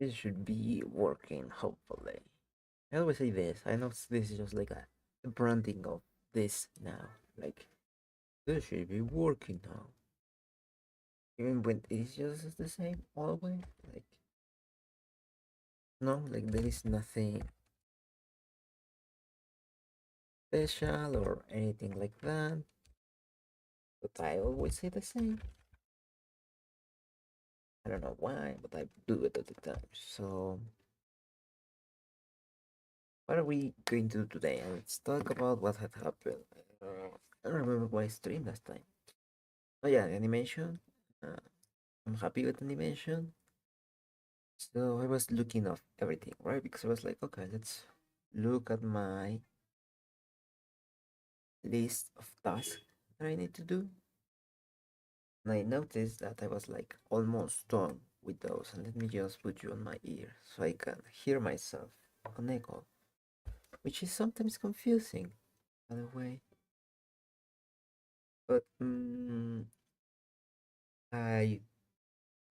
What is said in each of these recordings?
This should be working, hopefully. I always say this. I know this is just like a branding of this now. Like, this should be working now. Even when it is just the same always. Like, no, like there is nothing special or anything like that. But I always say the same. I don't know why, but I do it all the time. So, what are we going to do today? Let's talk about what had happened. I don't remember what I streamed last time. Oh yeah, animation. Uh, I'm happy with animation. So I was looking of everything, right? Because I was like, okay, let's look at my list of tasks that I need to do. And I noticed that I was like almost done with those. And let me just put you on my ear so I can hear myself on echo, which is sometimes confusing, by the way. But I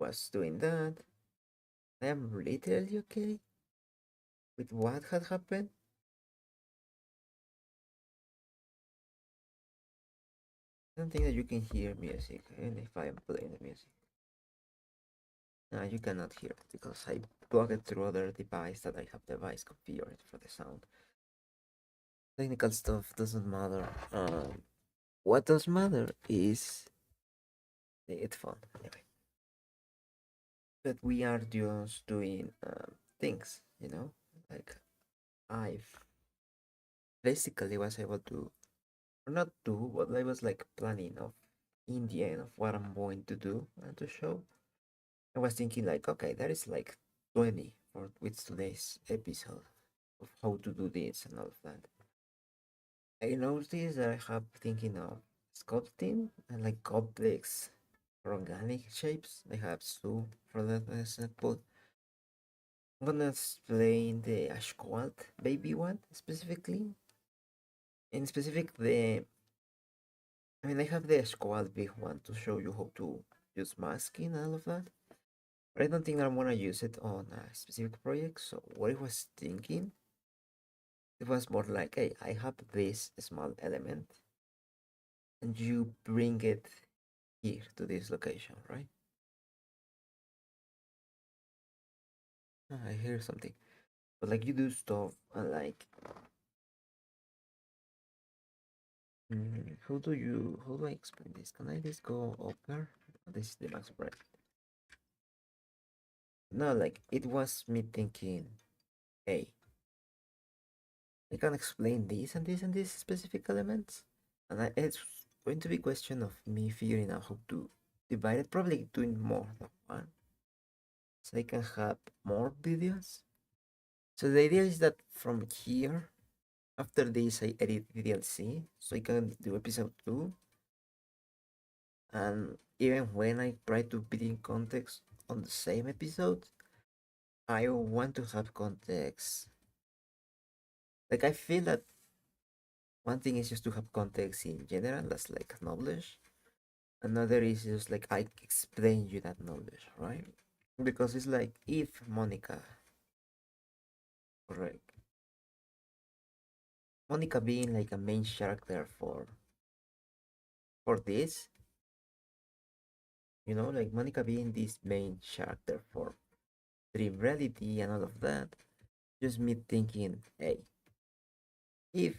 was doing that. I am literally okay with what had happened. I don't think that you can hear music, and if I am playing the music. No, you cannot hear it because I plug it through other device that I have device configured for the sound. Technical stuff doesn't matter. What does matter is the headphone. Anyway, but we are just doing things, like I basically was able to, or not do, but I was like planning of in the end of what I'm going to do and to show. I was thinking like, okay, that is like 20 for with today's episode of how to do this and all of that. I noticed that I have thinking of sculpting and like complex or organic shapes. I have two for that example. I'm gonna explain the Ashcoatl baby one specifically. In specific, I have the Ashcoatl big one to show you how to use masking and all of that. But I don't think I'm gonna use it on a specific project. So what I was thinking, it was more like, hey, I have this small element, and you bring it here to this location, right? I hear something, but like you do stuff and like, how do I explain this? Can I just go over? This is the max break. No, like it was me thinking, hey, I can explain this and this and these specific elements, and it's going to be a question of me figuring out how to divide it, probably doing more than one, so I can have more videos. So the idea is that from here, after this, I edit the DLC, so I can do episode 2. And even when I try to put in context on the same episode, I want to have context. Like, I feel that one thing is just to have context in general, that's like knowledge. Another is just like I explain you that knowledge, right? Because it's like if Monica, correct? Monica being like a main character for this, like Monica being this main character for dream reality and all of that. Just me thinking, hey, if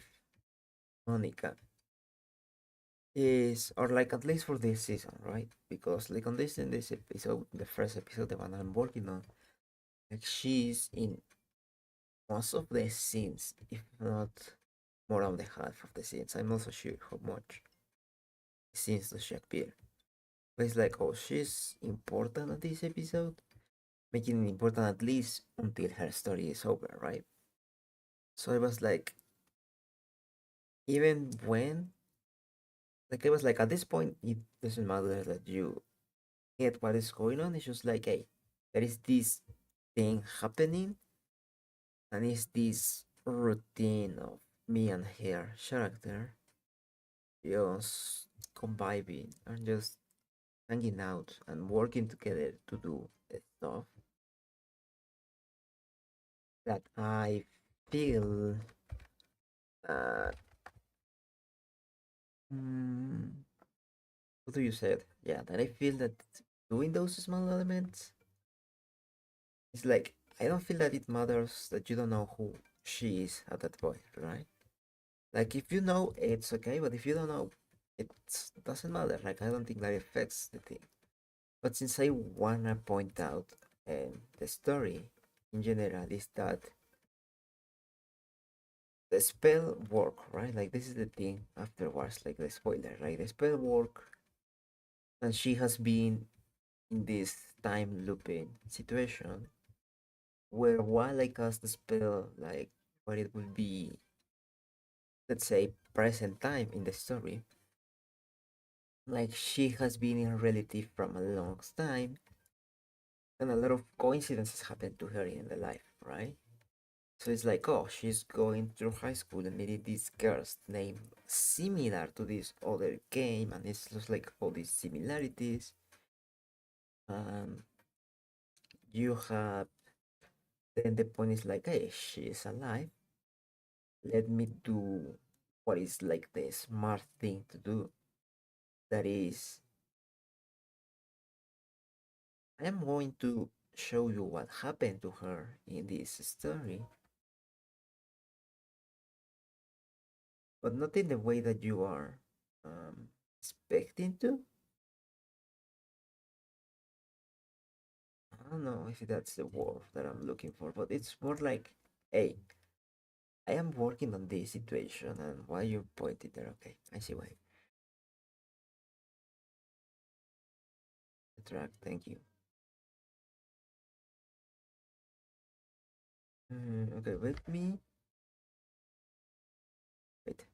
Monica is, or like at least for this season, right? Because like on this in this episode, the first episode, the one I'm working on, like she's in most of the scenes, if not more than the half of the scenes. I'm not so sure how much scenes does she appear. But it's like, oh, she's important at this episode, making it important at least until her story is over, right? So I was like, even when, like, I was like, at this point, it doesn't matter that you get what is going on. It's just like, hey, there is this thing happening, and it's this routine of me and her character just conviving and just hanging out and working together to do stuff. that I feel that mm, what do you said? Yeah, that I feel that doing those small elements is like I don't feel that it matters that you don't know who she is at that point, right? Like if you know, it's okay, but if you don't know, it doesn't matter. Like I don't think that affects the thing. But since I wanna point out the story in general is that the spell work, right? Like this is the thing afterwards, like the spoiler, right? The spell work, and she has been in this time looping situation where while I cast the spell, like where it would be, let's say, present time in the story, like she has been in a relative from a long time, and a lot of coincidences happen to her in the life, right? So it's like, oh, she's going through high school and meeting these girls named similar to this other game, and it's just like all these similarities. Um, you have then the point is like, hey, she is alive. Let me do what is like the smart thing to do. That is, I am going to show you what happened to her in this story, but not in the way that you are expecting to. I don't know if that's the word that I'm looking for, but it's more like, hey, I am working on this situation, and why you pointed there? Okay, I see why. The track, thank you. Okay, let me wait.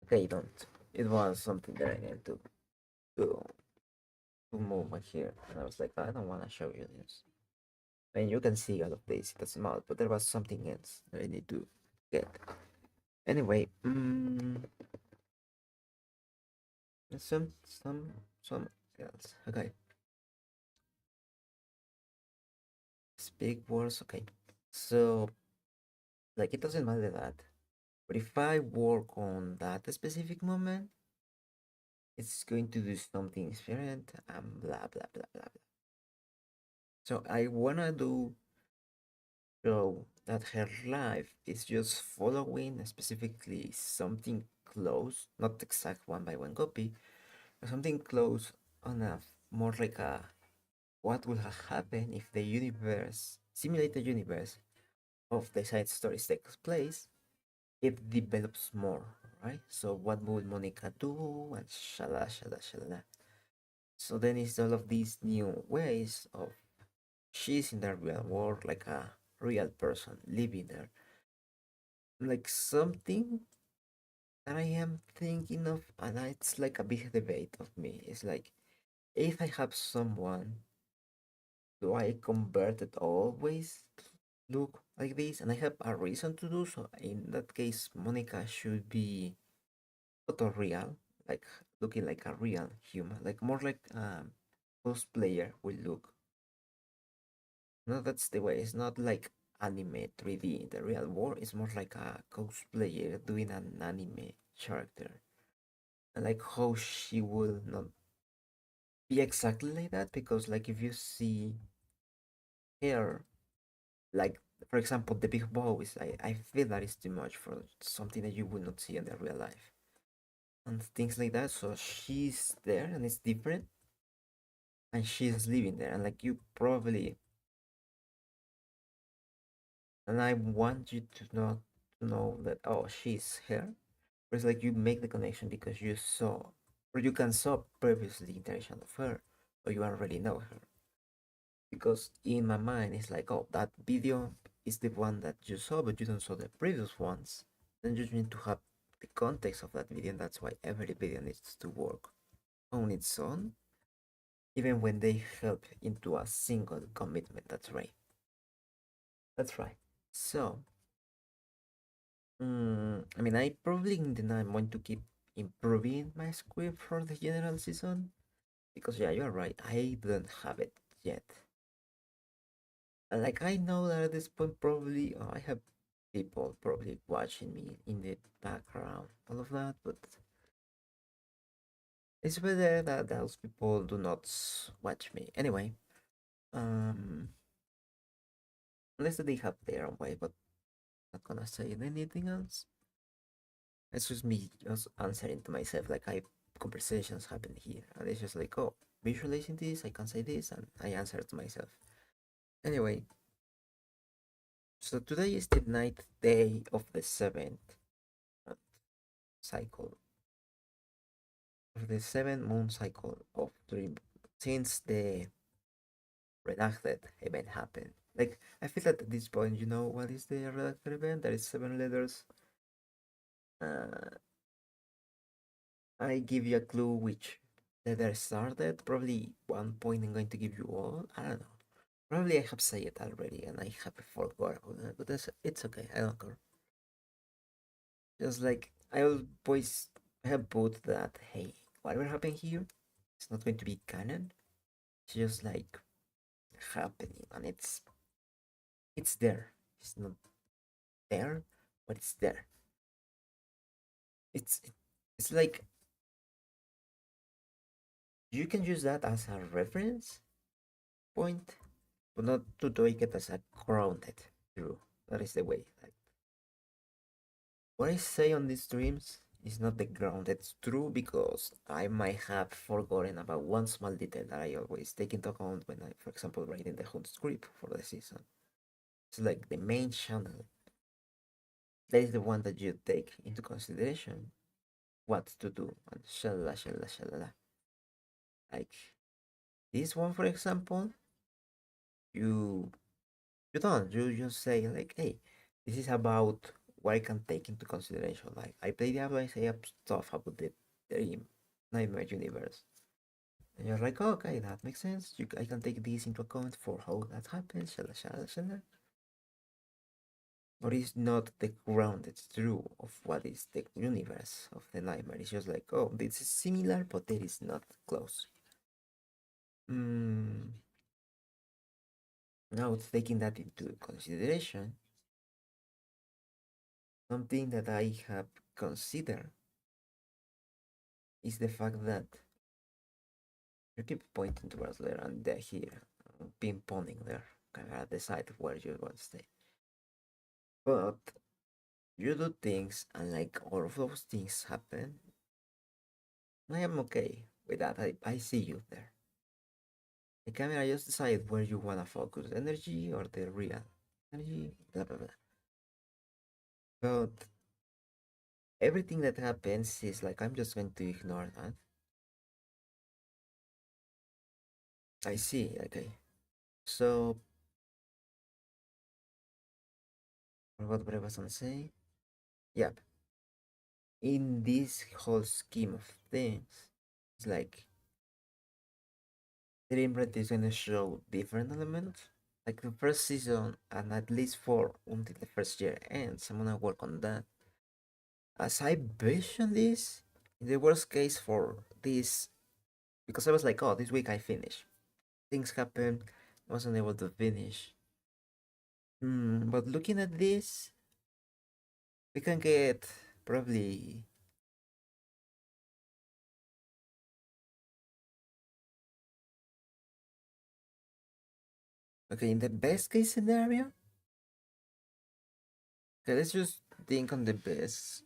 Okay, don't. It was something that I needed to to move my hair, and I was like, I don't want to show you this. I mean, you can see all of this, it doesn't matter, but there was something else that I need to get. Anyway, some else. Okay, speak words. Okay, so like it doesn't matter that, but if I work on that specific moment, it's going to do something different and blah blah blah blah blah. So I wanna do show that her life is just following specifically something close, not exact one by one copy, but something close enough, more like a what would have happened if the universe, simulated universe of the side stories takes place, it develops more, right? So what would Monica do? And shala shala shala. So then it's all of these new ways of she's in the real world like a real person living there. Like something that I am thinking of, and it's like a big debate of me. It's like if I have someone, do I convert it always look like this? And I have a reason to do so. In that case, Monica should be photoreal, like looking like a real human, like more like cosplayer will look. No, that's the way. It's not like anime 3D in the real world. It's more like a cosplayer doing an anime character. And like how she will not be exactly like that because like if you see her like for example the big bow is I feel that is too much for something that you will not see in the real life and things like that. So she's there and it's different and she's living there and like you probably and I want you to not to know that oh she's her. But it's like you make the connection because you saw or you can saw previously interaction of her or you already know her. Because in my mind it's like oh that video is the one that you saw but you don't saw the previous ones. Then you need to have the context of that video and that's why every video needs to work on its own even when they help into a single commitment. That's right. That's right. So, I mean, I probably in the night want to keep improving my script for the general season because yeah, you're right. I don't have it yet. And like I know that at this point, probably I have people probably watching me in the background, all of that, but it's better that those people do not watch me anyway. Um, unless they have their own way, but not gonna say anything else. It's just me just answering to myself, like I conversations happen here, and it's just like, oh, visualizing this, I can say this, and I answer to myself. Anyway, so today is the ninth day of the seventh cycle, of the 7 moon cycle of dream since the redacted event happened. Like I feel that at this point, you know what is the redacted event? That is 7 letters. Uh, I give you a clue which letter started. Probably one point I'm going to give you all. I don't know. Probably I have said it already and I have forgotten, but it's okay. I don't care. Just like I always have put that, hey, whatever happened here, it's not going to be canon. It's just like happening, and it's there. It's not there, but it's there. It's it's like you can use that as a reference point, but not to take it as a grounded true. That is the way. Like what I say on these streams is not the grounded true because I might have forgotten about one small detail that I always take into account when I, for example, writing the whole script for the season. It's like the main channel. That is the one that you take into consideration what to do and shalala shalala shalala. Like this one, for example, you you don't. You just say like, hey, this is about what I can take into consideration. Like I play Diablo, I say up stuff about the dream nightmare universe. And you're like, oh, okay, that makes sense. I can take this into account for how that happens. Shala shala shala. But it's not the grounded true of what is the universe of the nightmare. It's just like, oh, this is similar, but it is not close. Mm, Now, taking that into consideration, something that I have considered is the fact that you keep pointing towards there and there here, pinpointing there, kind of at the side of where you want to stay. But you do things, and like all of those things happen, I am okay with that. I see you there. The camera just decide where you wanna focus energy or the real energy, blah blah blah. But everything that happens is like I'm just going to ignore that. I see, okay. So what I was gonna say? Yep. In this whole scheme of things, it's like Dreamland is gonna show different elements. Like the first season, and at least for until the first year ends, I'm gonna work on that. As I vision this, in the worst case for this, because I was like, oh, this week I finish. Things happen, I wasn't able to finish. But looking at this, we can get probably okay in the best case scenario. Okay, let's just think on the best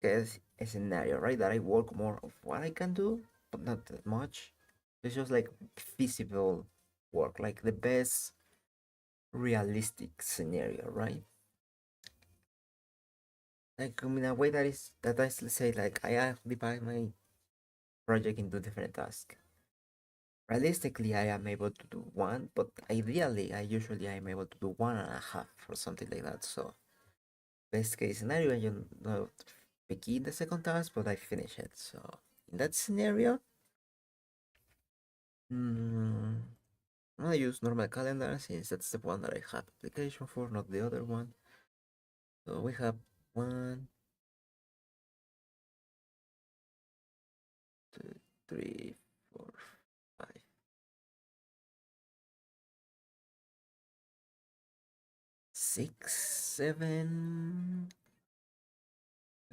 case scenario, right? That I work more of what I can do, but not that much. It's just like feasible work, like the best realistic scenario, right? Like in a way that I let's say like I divide my project into different tasks. Realistically, I am able to do one, but ideally, I usually am able to do 1.5 or something like that. So best case scenario, you know, begin the second task, but I finish it. So in that scenario, mm, I'm gonna use normal calendar since that's the one that I have application for, not the other one. So we have 1, 2, 3, 4, 5, 6, 7.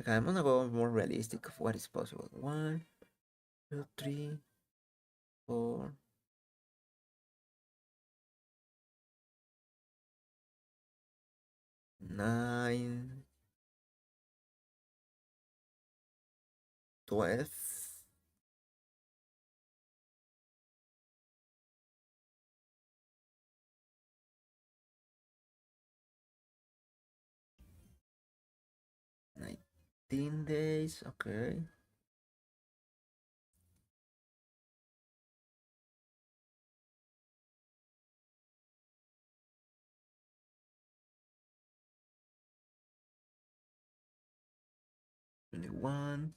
Okay, I'm gonna go more realistic of what is possible. 1, 2, 3, 4, 9, 12, 19 days. Okay. 21.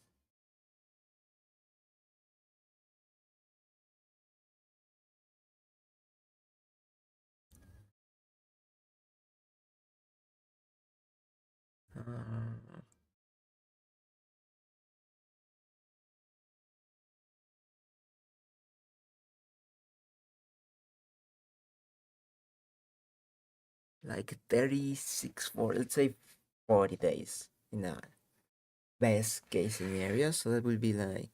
Uh, like 36 for, let's say, 40 days in a best case scenario. So that will be like,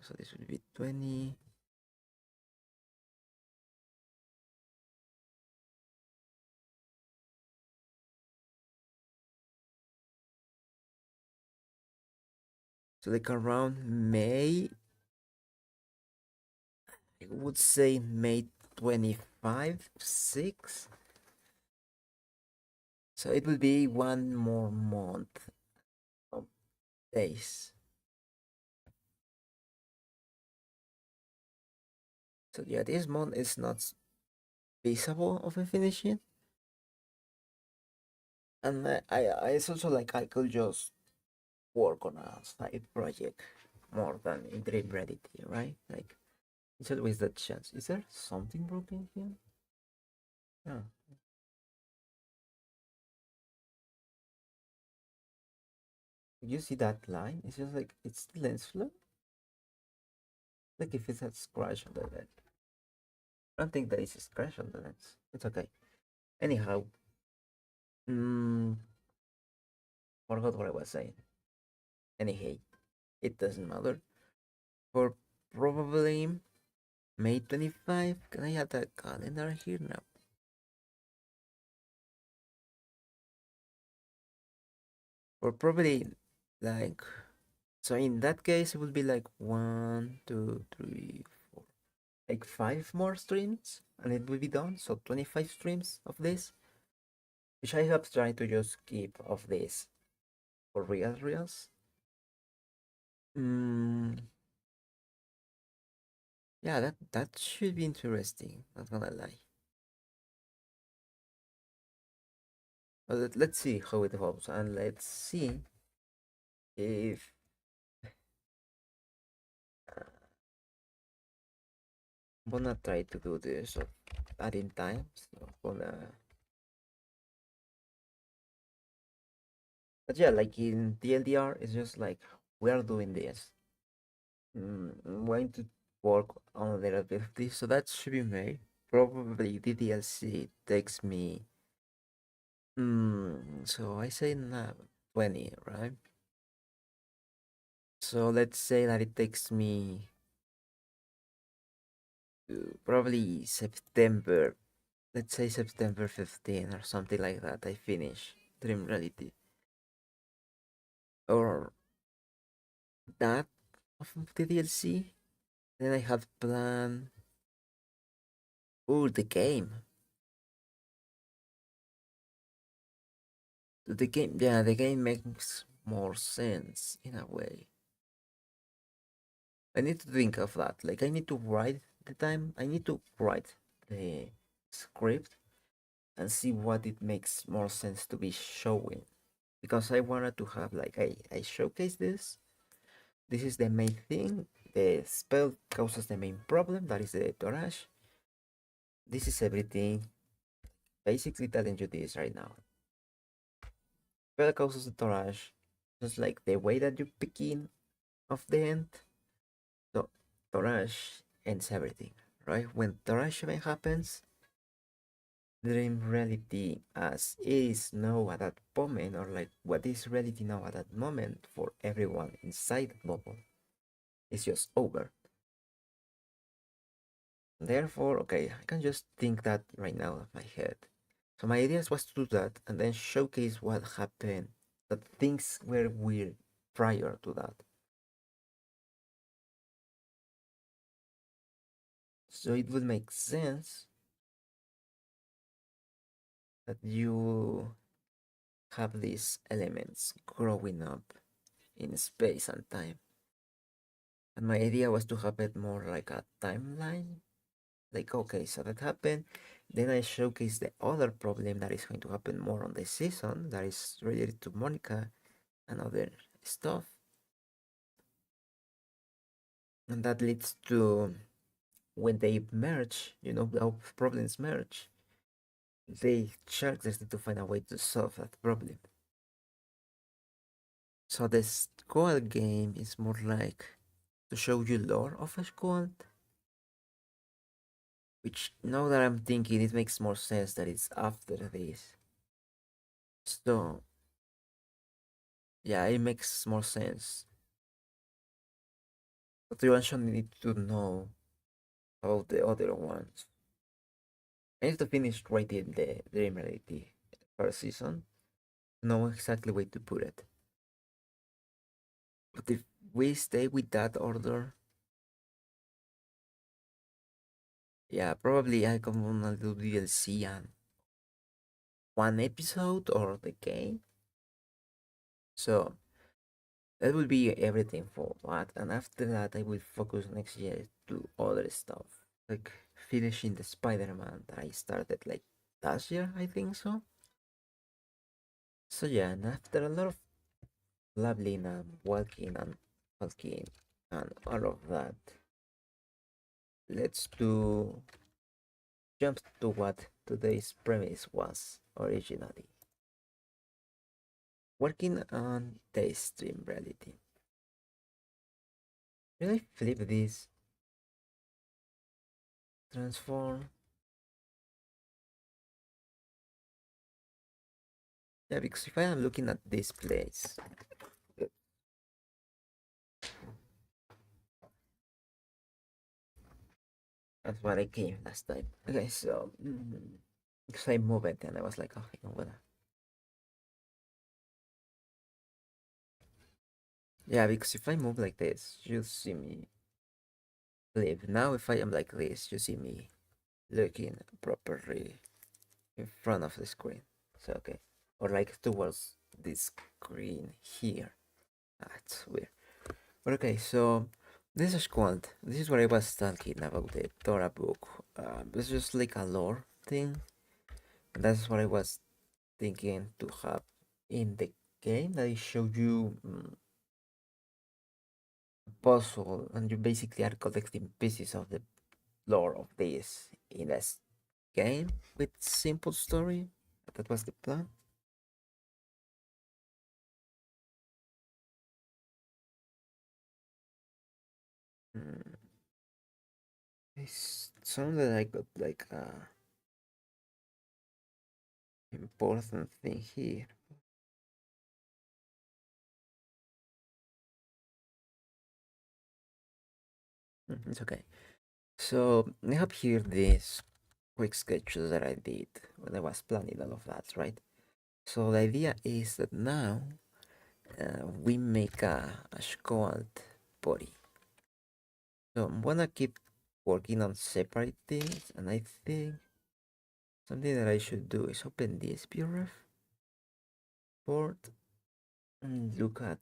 so this will be 20. So like around May, I would say May 25, 6. So it will be one more month of days. So yeah, this month is not feasible of a finishing. And it's also like I could just work on a side project more than in Dream Reality, right? Like it's always that chance. Is there something broken here? Yeah. You see that line? It's just like it's lens flare. Like if it's a scratch on the lens. I don't think that is a scratch on the lens. It's okay. Anyhow, mm, forgot what I was saying. Anyhow, it doesn't matter. For probably May 25. Can I have the calendar here now? Or probably like, so in that case it would be like 1, 2, 3, 4, like 5 more streams and it will be done. So 25 streams of this, which I have tried to just keep of this for reals. Mm, yeah, that should be interesting. Not gonna lie. But let's see how it evolves and let's see if I'm gonna try to do this adding time. So I'm gonna, but yeah, like in TLDR, it's just like we are doing this. I'm going to work on a little bit of this, so that should be made. Probably the DLC takes me. So I say now 20, right? So let's say that it takes me probably September. Let's say September 15 or something like that. I finish Dream Reality or that of the DLC. Then I have planned. Oh, the game. The game, yeah, the game makes more sense in a way. I need to think of that. Like, I need to write the time. I need to write the script and see what it makes more sense to be showing. because I wanted to have like I showcase this. This is the main thing. The spell causes the main problem, that is the Torash. This is everything. Basically telling you this right now. Spell causes the Torash. Just like the way that you begin of the end. So Torash ends everything. Right? When Torash event happens, dream reality as is now at that moment, or like what is reality now at that moment for everyone inside the bubble, is just over. Therefore, okay, I can just think that right now in my head. So my idea was to do that and then showcase what happened, that things were weird prior to that. So it would make sense that you have these elements growing up in space and time. And my idea was to have it more like a timeline. Like, okay, so that happened. Then I showcase the other problem that is going to happen more on the season that is related to Monica and other stuff. And that leads to when they merge, how problems merge, they characters need to find a way to solve that problem. So the Ashcoatl game is more like to show you lore of Ashcoatl, which now that I'm thinking, it makes more sense that it's after this. So yeah, it makes more sense. But you actually need to know about the other ones. I need to finish writing the Dream Reality first season. Know exactly where to put it. But if we stay with that order, yeah, probably I come on a little DLC and one episode or the game. So that will be everything for that. And after that, I will focus next year to other stuff, like finishing the Spider-Man that I started like last year, I think so. So yeah, and after a lot of blabbling and walking and all of that, let's do jump to what today's premise was originally. Working on the stream reality. Will I flip this? Transform? Yeah, because if I am looking at this place, that's what I came last time. Okay, so because I moved it and I was like, oh, I'm gonna. Yeah, because if I move like this, you see me flip. Now, if I am like this, you see me looking properly in front of the screen. So okay, or like towards this screen here. That's weird. But okay, so this is Quant. This is what I was talking about the Torah book. It's just like a lore thing. And that's what I was thinking to have in the game that I showed you puzzle, and you basically are collecting pieces of the lore of this in this game with simple story. That was the plan. Mm, it's something that I got like a important thing here. It's okay. So I have here this quick sketches that I did when I was planning all of that, right? So the idea is that now we make a Ashcoatl body. So I'm gonna keep working on separate things, and I think something that I should do is open this BRF board and look at.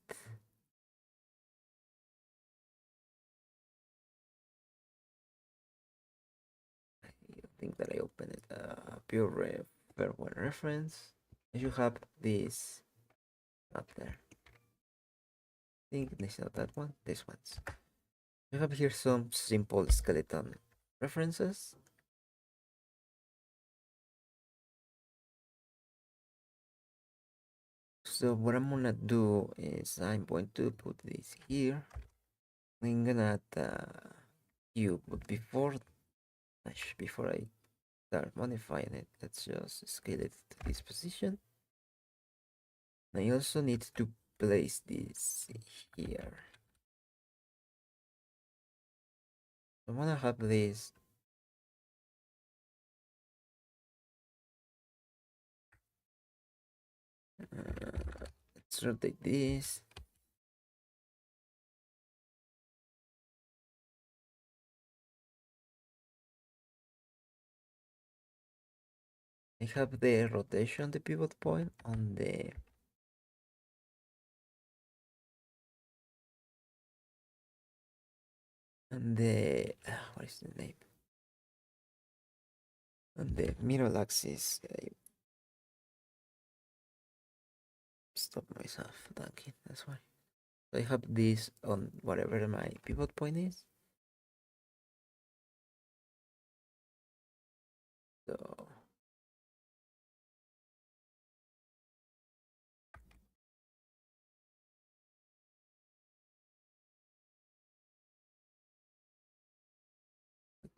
I think that I opened it. BRF firmware reference. You have this Not there. I think this is not that one. This one's. We have here some simple skeleton references. So what I'm gonna do is I'm going to put this here. I'm gonna add a cube, but before I start modifying it, let's just scale it to this position. I also need to place this here. I wanna have this let's rotate this. I have the rotation, the pivot point on the what is the name? On the middle axis. I stop myself thinking, that's why. So I have this on whatever my pivot point is. So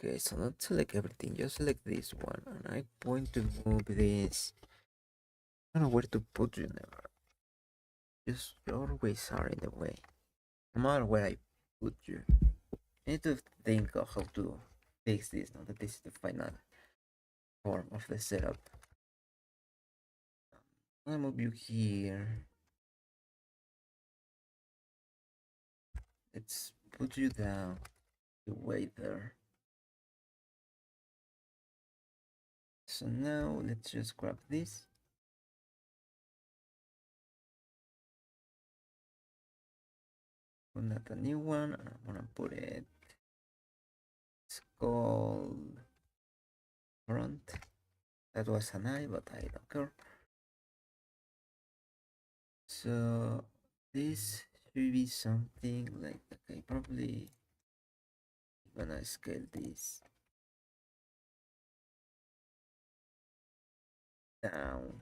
okay, so not select everything, just select this one, and I'm going to move this. I don't know where to put you never. Just you always are in the way. No matter where I put you. I need to think of how to fix this now that this is the final form of the setup. I'll move you here. Let's put you down the way there. So now let's just grab this. Put that a new one. I'm gonna put it. It's called front. That was an eye, but I don't care. So this should be something like okay, probably gonna scale this down.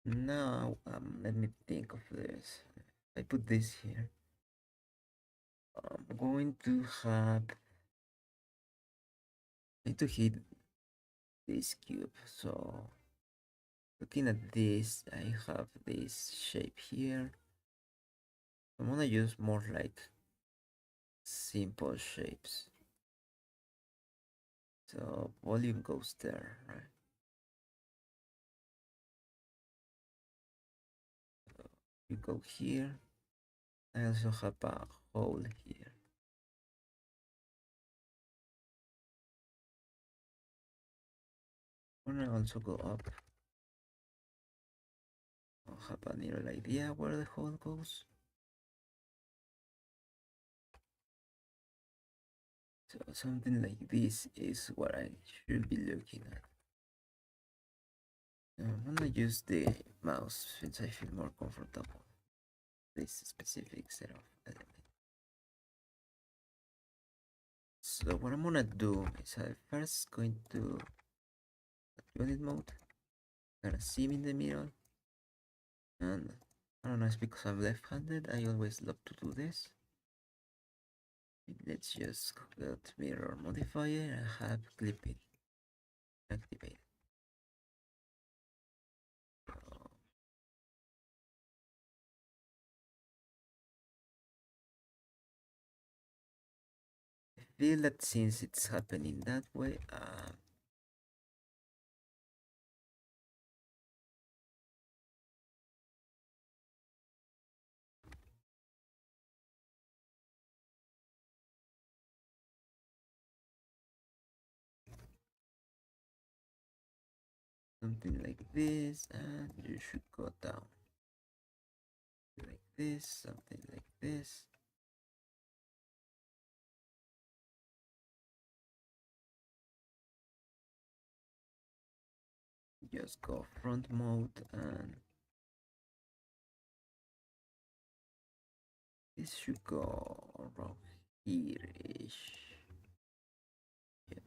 Now let me think of this. I put this here. I'm going to have I need to hit this cube. So looking at this, I have this shape here. I'm gonna use more like simple shapes. So volume goes there, right? So you go here. I also have a hole here. I'm gonna also go up. I'll have a little idea where the hole goes. So something like this is what I should be looking at. I'm gonna use the mouse since I feel more comfortable with this specific set of elements. So what I'm gonna do is I'm first going to unit mode, gonna see in the middle, and I don't know, it's because I'm left-handed, I always love to do this. Let's just go to mirror modifier and have clipping activated. So I feel that since it's happening that way, something like this, and you should go down. like this, something like this. Just go front mode and this should go around here-ish. Yep.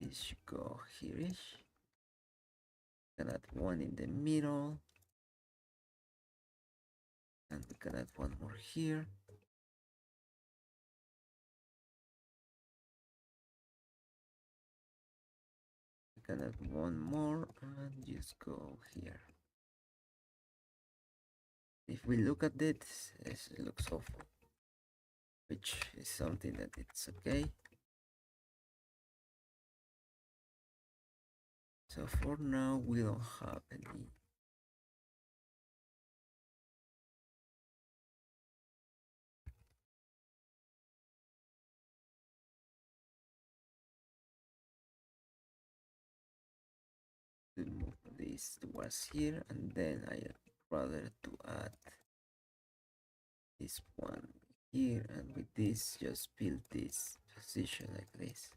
This should go here-ish. Can add one in the middle. And we can add one more here. We can add one more and just go here. If we look at this, it looks awful, which is something that it's okay. So for now, we don't have any. To move this towards here, and then I'd rather to add this one here, and with this just build this position like this.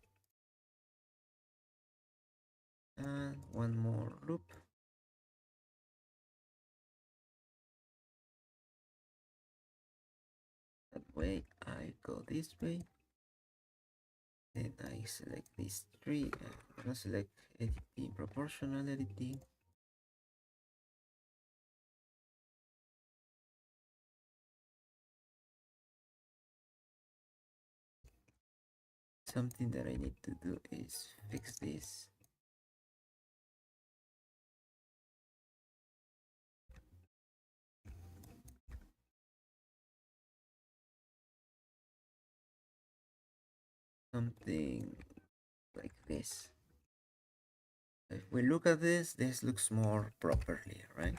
And one more loop. That way I go this way. Then I select these three. I'm gonna select editing, proportional editing. Something that I need to do is fix this. Something like this. If we look at this, this looks more properly, right?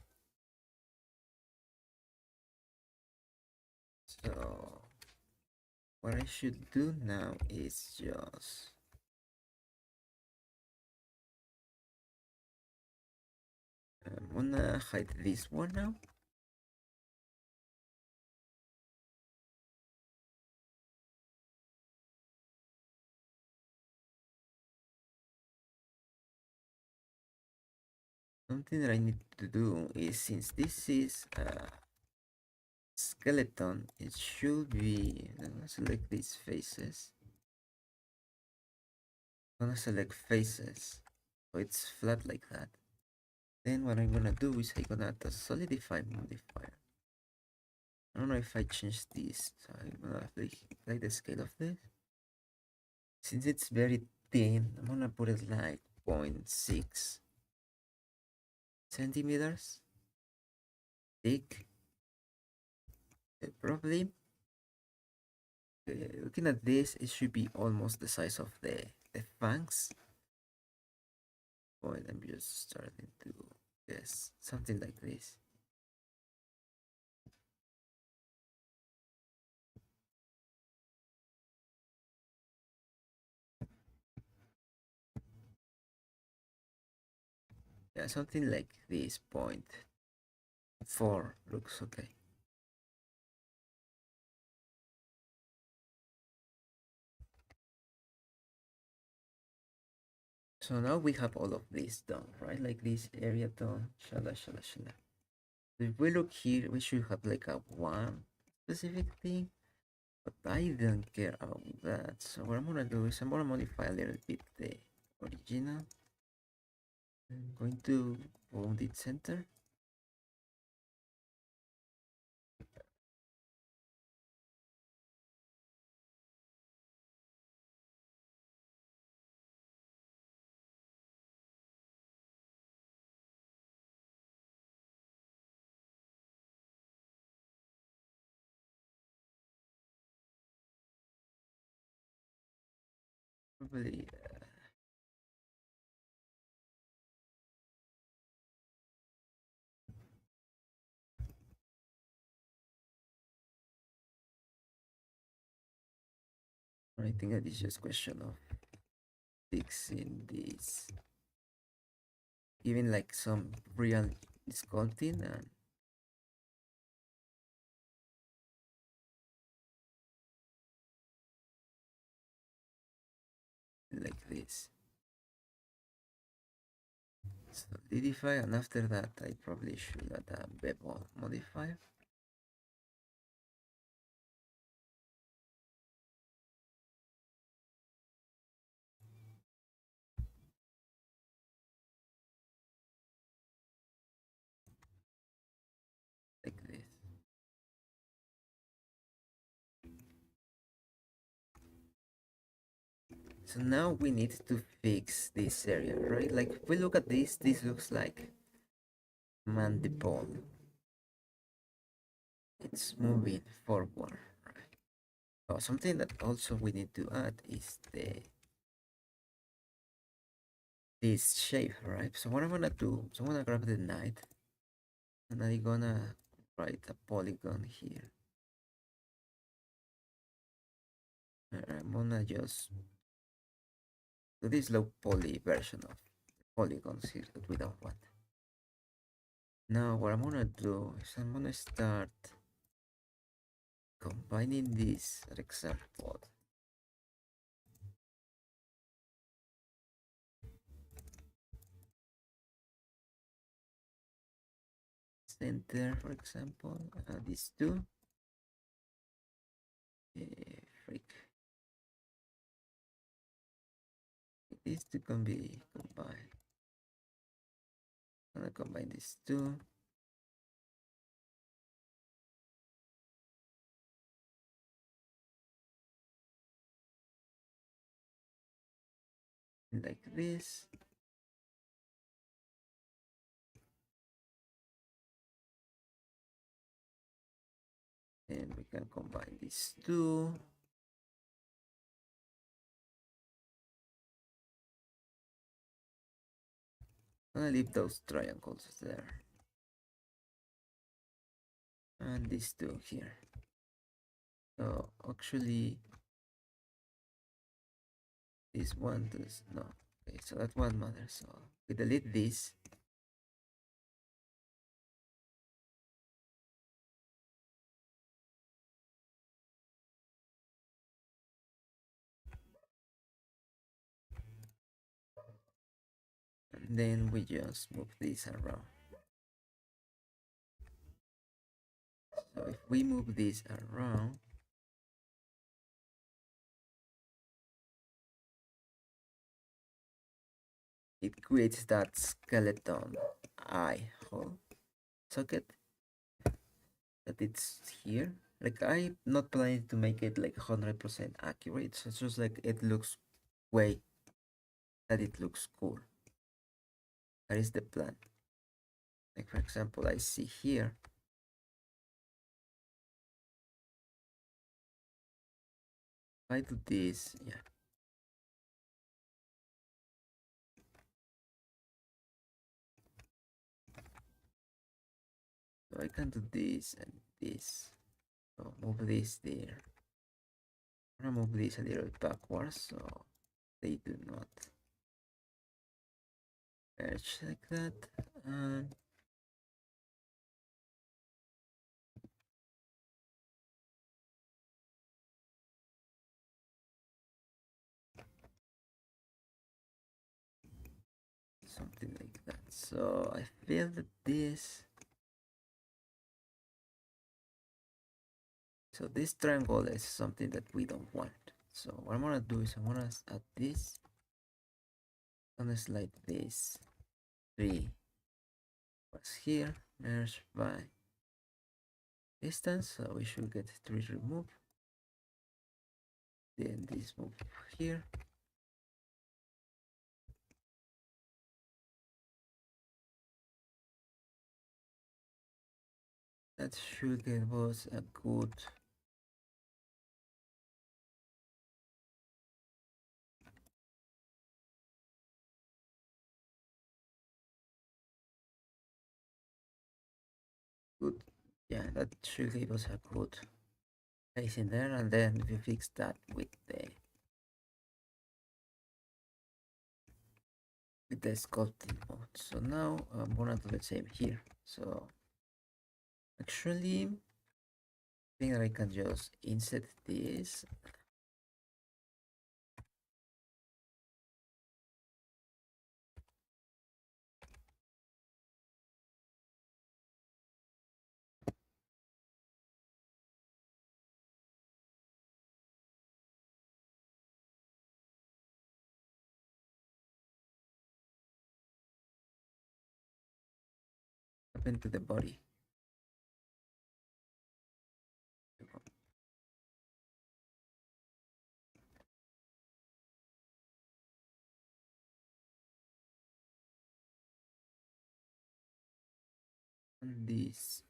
So what I should do now is just I'm gonna hide this one now. Something that I need to do is, since this is a skeleton, it should be, I'm gonna select these faces. I'm gonna select faces, so it's flat like that. Then what I'm gonna do is I'm gonna add a solidify modifier. I don't know if I change this, so I'm gonna like the scale of this. Since it's very thin, I'm gonna put it like 0.6 centimeters thick. Probably looking at this, it should be almost the size of the fangs. Point, I'm just starting to guess something like this. Yeah, something like this. 0.4 looks okay. So now we have all of this done, right? Like this area done. Shala, shala, shala. If we look here, we should have like a one specific thing, but I don't care about that. So what I'm gonna do is I'm gonna modify a little bit the original. I'm going to wound it center. Probably I think that is just question of fixing this, giving like some real sculpting and like this. Solidify, and after that I probably should add a bevel modifier. Like this. So now we need to fix this area, right? Like if we look at this looks like mandible. It's moving forward. Right? Oh, something that also we need to add is this shape, right? So what I'm gonna do, so I'm gonna grab the knight and I'm gonna write a polygon here. I'm gonna just do this low poly version of polygons here that we don't want. Now what I'm gonna do is I'm gonna start combining this example. Center, for example, these two. Freak. These two can be combined. I'm gonna combine these two. Like this. And we can combine these two. I'm gonna leave those triangles there. And these two here. So actually this one does no. Okay, so that one matters. So we delete this. And then we just move this around. So if we move this around, it creates that skeleton eye hole socket that it's here. Like I'm not planning to make it like 100% accurate. So it's just like it looks way that it looks cool. That is the plan. Like for example, I see here. If I do this, yeah. So I can do this and this. So move this there. I'm gonna move this a little bit backwards so they do not merge like that. And something like that. So I feel that this. So this triangle is something that we don't want. So what I'm gonna do is I'm gonna add this. I'm gonna slide this 3 was here, merge by distance. So we should get 3 removed. Then this move here. That should give us a good good, yeah, that should give us a good place in there. And then we fix that with the sculpting mode. So now I'm gonna do the same here. So actually I think that I can just insert this happened to the body? And this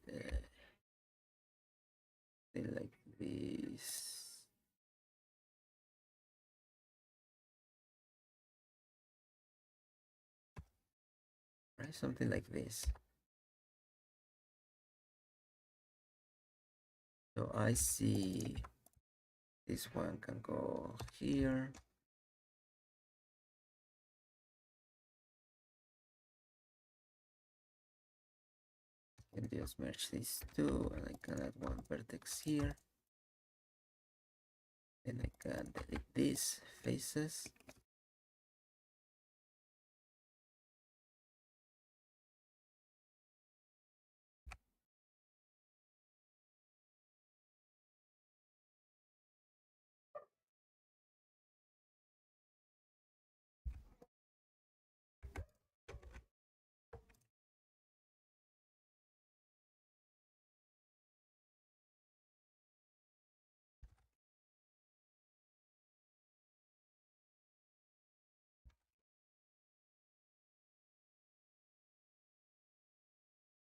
they like this. Right, something like this. So I see this one can go here. And just merge these two, and I can add one vertex here. And I can delete these faces.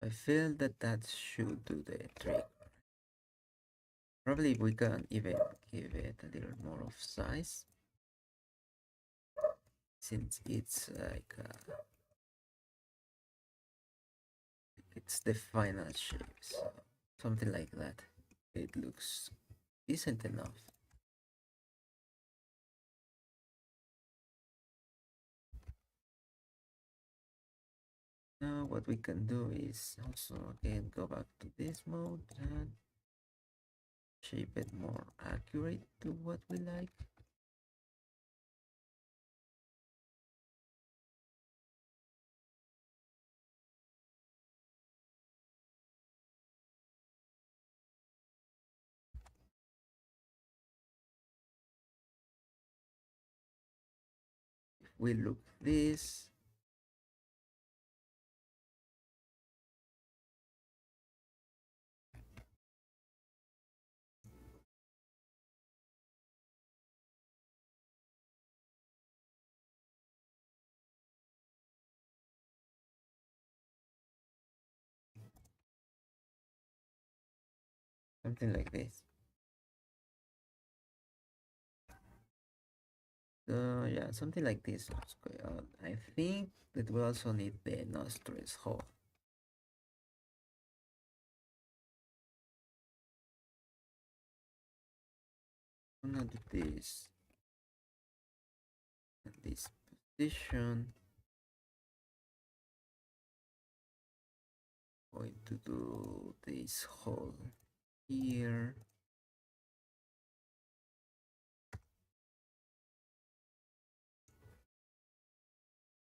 I feel that that should do the trick. Probably we can even give it a little more of size, since it's like it's the final shape, so something like that. It looks decent enough. Now what we can do is also again go back to this mode and shape it more accurate to what we like. If we look this, something like this. So yeah, something like this looks good. I think that we also need the nostrils hole. I'm gonna do this in this position. Going to do this hole here.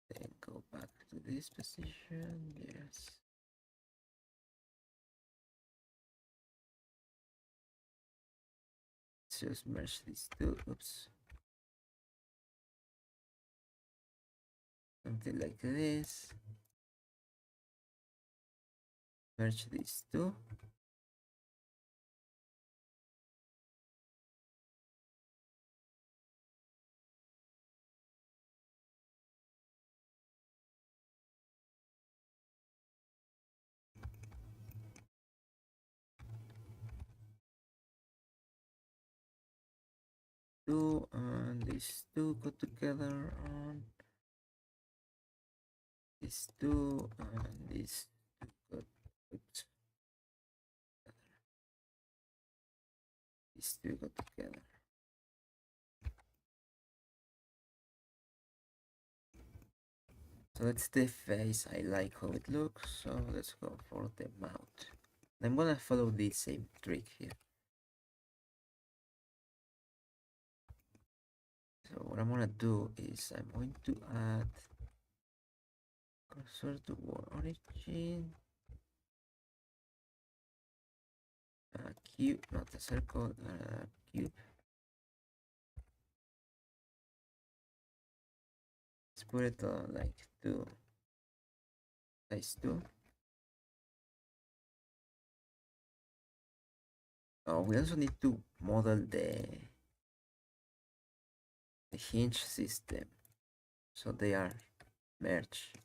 Then go back to this position. Yes. Let's just merge these two. Oops. Something like this. Merge these two. Two and these two go together on these two and these two go. Oops. These two go together. So that's the face. I like how it looks. So let's go for the mouth. I'm gonna follow the same trick here. So what I'm gonna do is I'm going to add cursor to world origin. Cube, not a circle, cube. Let's put it on like 2, size 2. Oh, we also need to model the hinge system so they are merged.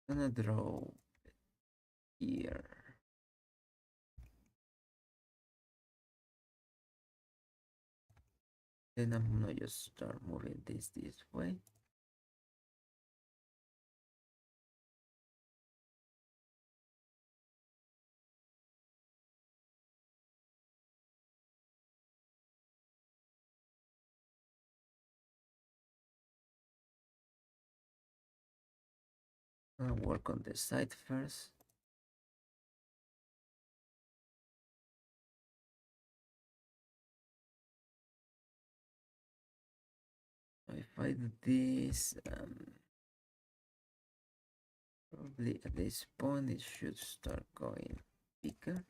I'm gonna draw here. Then I'm gonna just start moving this way. I'm gonna work on the side first. If I do this, probably at this point it should start going bigger.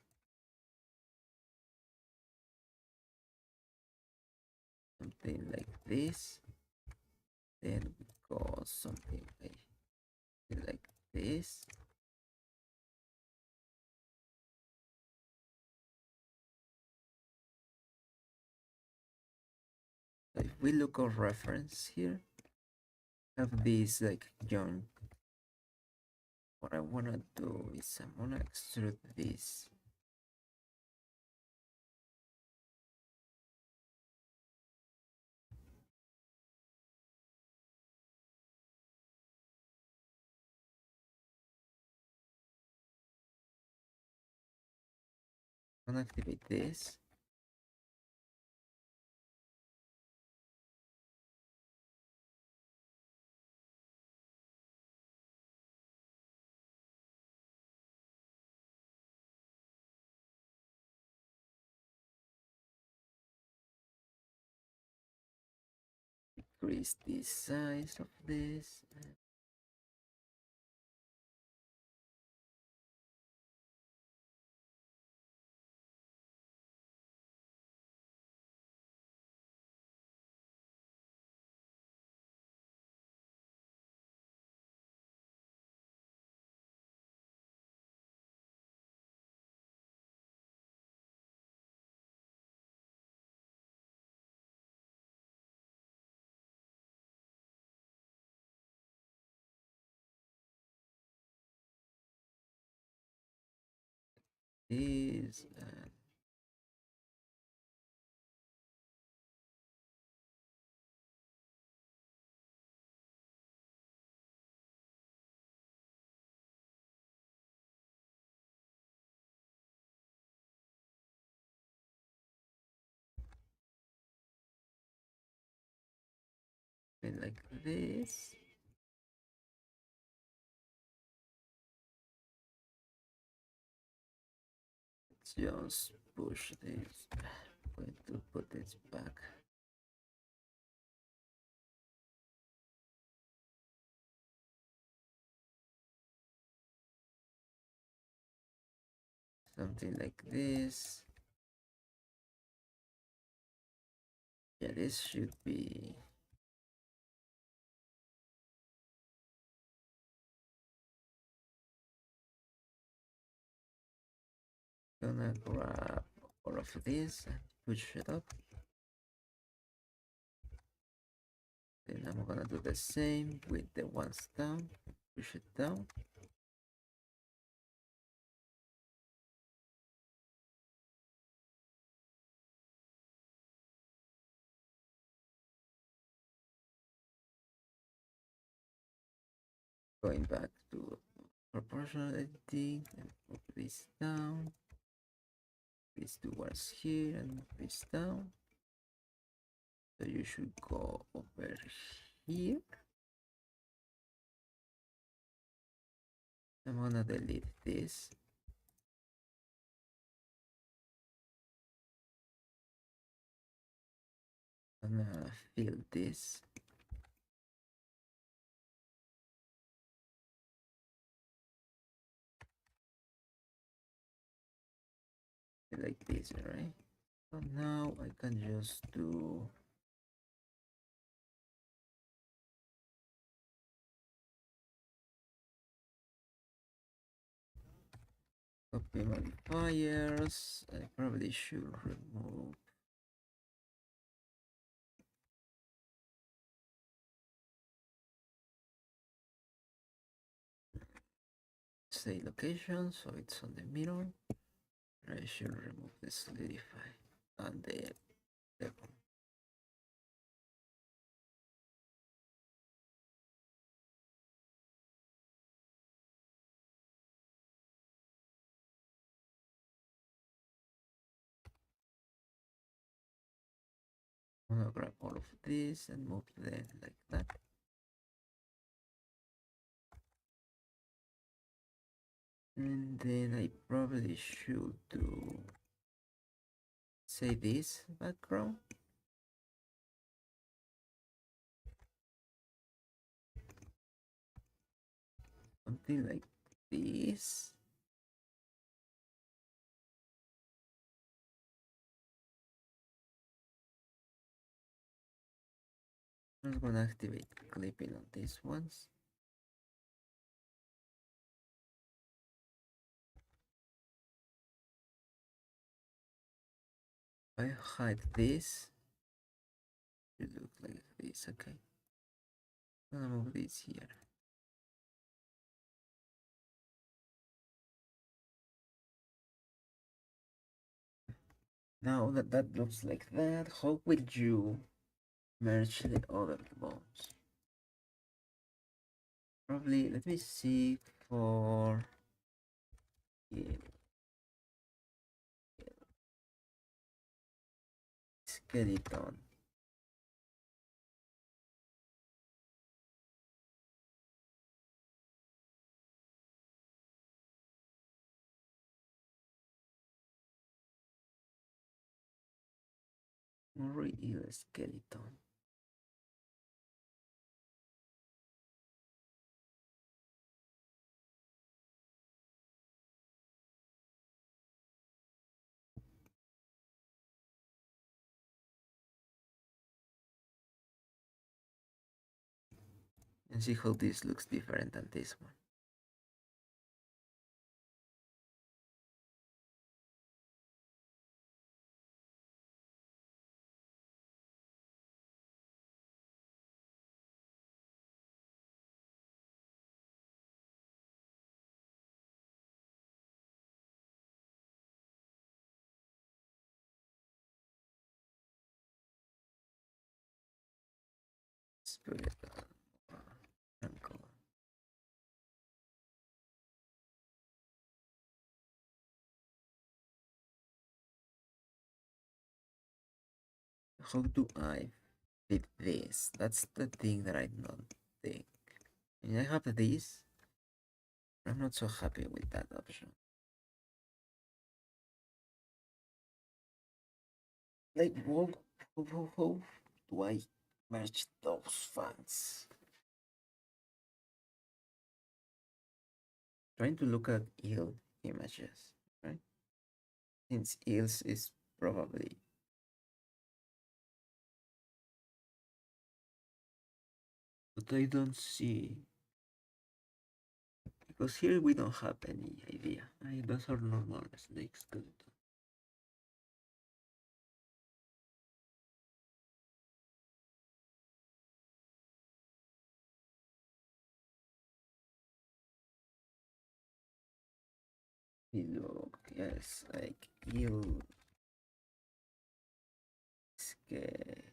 Something like this. Then we go something like this. So if we look at reference here, have this like joint. What I wanna do is I'm gonna extrude this. I'm gonna activate this. Increase the size of this. This like this. Just push this. I'm going to put this back. Something like this. Yeah, this should be gonna grab all of this and push it up. Then I'm gonna do the same with the ones down, push it down. Going back to proportional editing and move this down. These two ones here and move this down. So you should go over here. I'm gonna delete this. I'm gonna fill this. like this, right? So now I can just do copy modifiers. I probably should remove say location, so it's on the mirror. I should remove the solidify and the level. I'm gonna grab all of this and move them like that. And then I probably should do say this background. Something like this. I'm just gonna activate clipping on these ones. I hide this. It looks like this, okay. I'm gonna move this here. Now that that looks like that, how will you merge the other bones? Probably, let me see for skeleton. Real skeleton. And see how this looks different than this one. Let's put it ankle. How do I fit this? That's the thing that I don't think. And I have this. I'm not so happy with that option. Like, how do I merge those files? Trying to look at ill images, right? Since ills is probably, but I don't see because here we don't have any idea. Those are normal snakes. Good. Look, yes, like ill skeleton.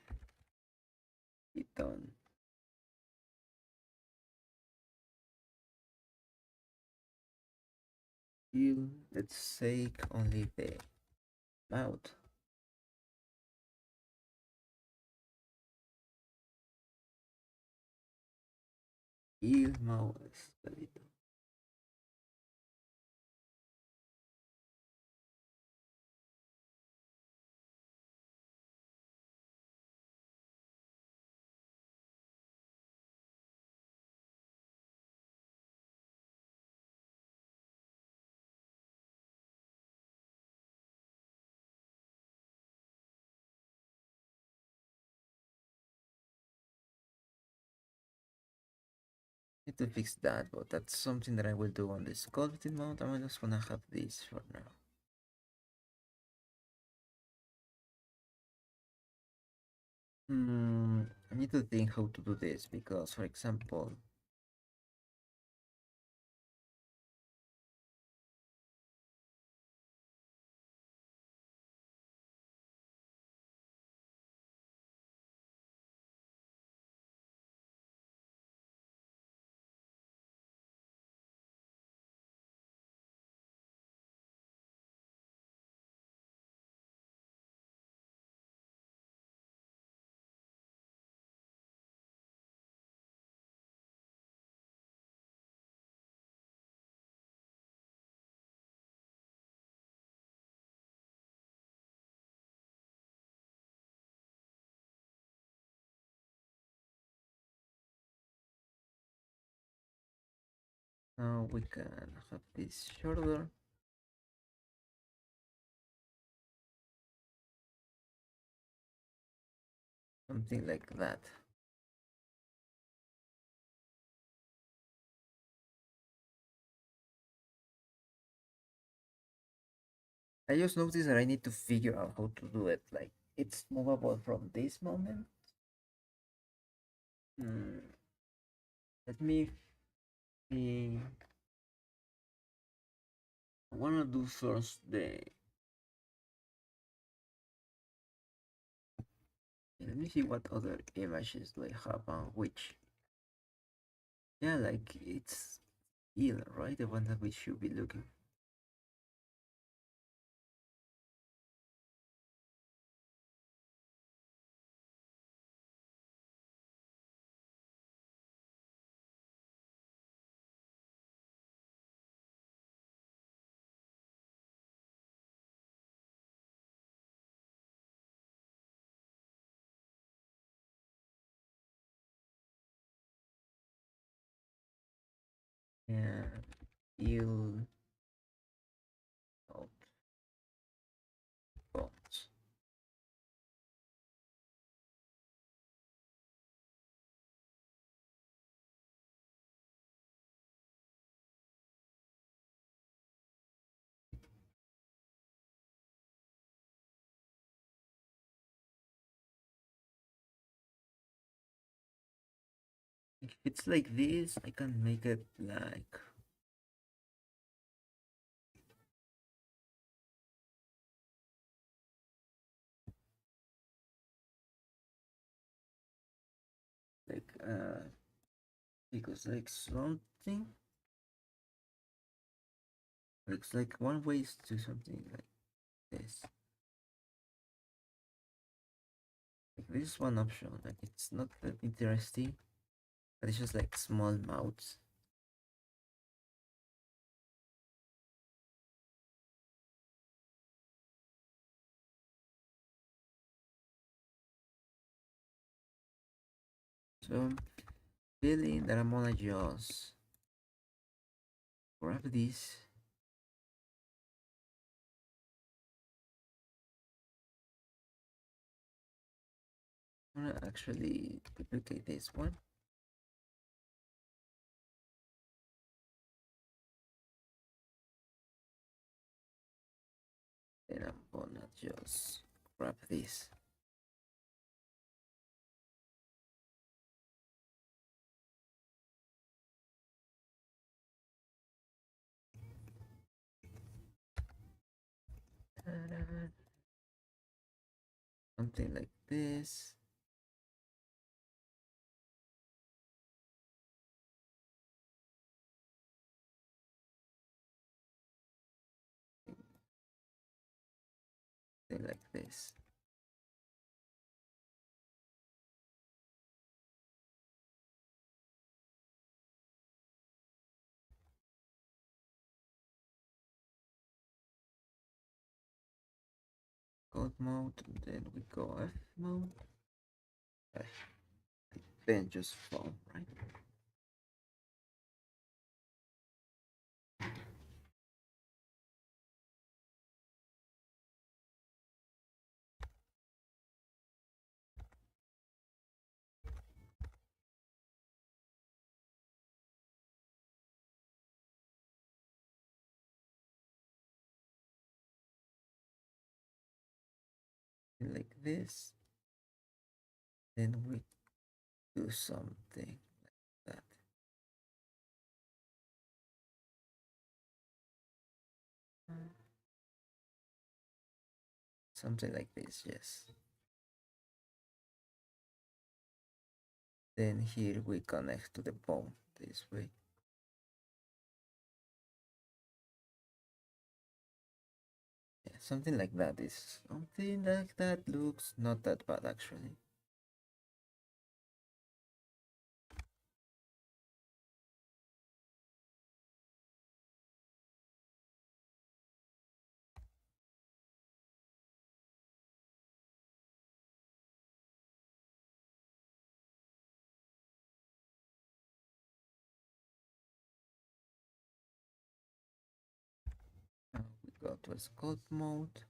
Ill, let's take only the mouth. Ill mouth skeleton. Need to fix that, but that's something that I will do on the sculpted mode. I'm just gonna have this for now. I need to think how to do this because, for example, now we can have this shorter, something like that. I just noticed that I need to figure out how to do it. Like it's movable from this moment. Let me think. I wanna do first the. Let me see what other images do I have on which. Yeah, like it's either right, the one that we should be looking. Yeah, you outputs. If it's like this, I can make it like because like something looks like one way is to something like this. Like this is one option. Like it's not that interesting, but it's just like small mouths. So feeling that I'm gonna just grab this. I'm gonna actually duplicate this one. Then I'm gonna just grab this. Something like this. Something like this. Code mode, and then we go F mode. Then just fall, right? like this. Then we do something like that. Something like this, yes. Then here we connect to the bone this way. Yeah, something like that is something like that looks not that bad actually. Now we go to a scope mode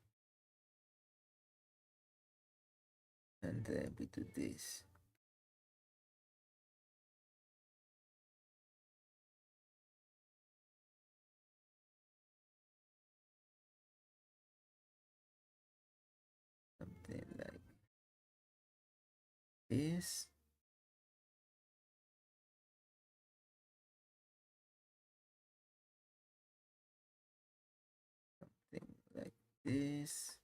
and then we do this. Something like this. Something like this.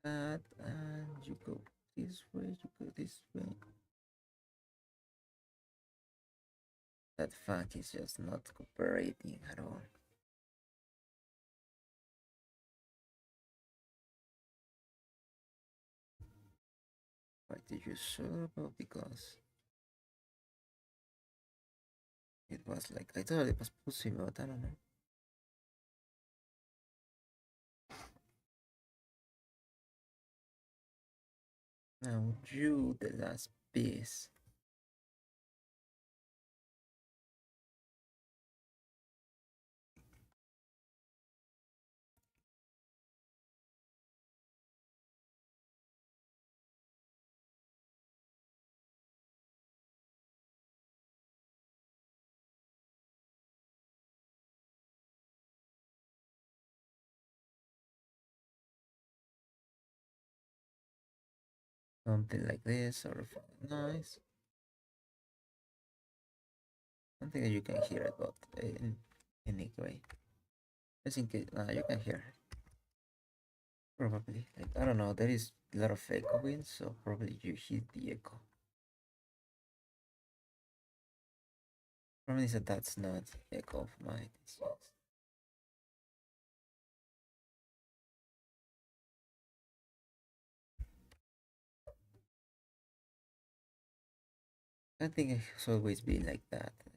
That and you go this way, you go this way. That fuck is just not cooperating at all. Why did you sure about? Because it was like I thought it was pussy, but I don't know. Now you the last piece. Something like this, sort of nice. Something that you can hear it, but anyway, I think you can hear it. Probably. Like, I don't know, there is a lot of echoing, so probably you hear the echo. Problem is that that's not echo of mine. It's just I think it's always been like that. I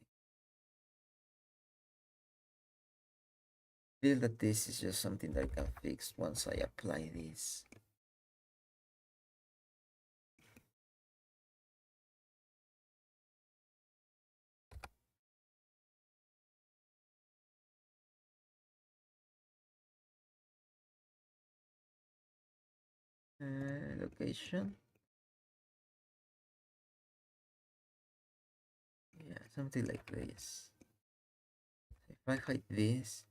feel that this is just something that I can fix once I apply this. Location. Yeah, something like this. If I hide this,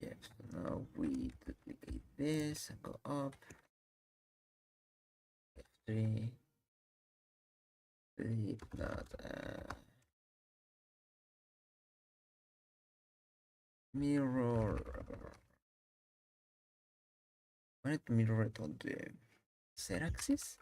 yeah, so now we duplicate this and go up. F3, flip not mirror. I want to mirror it on the Z axis.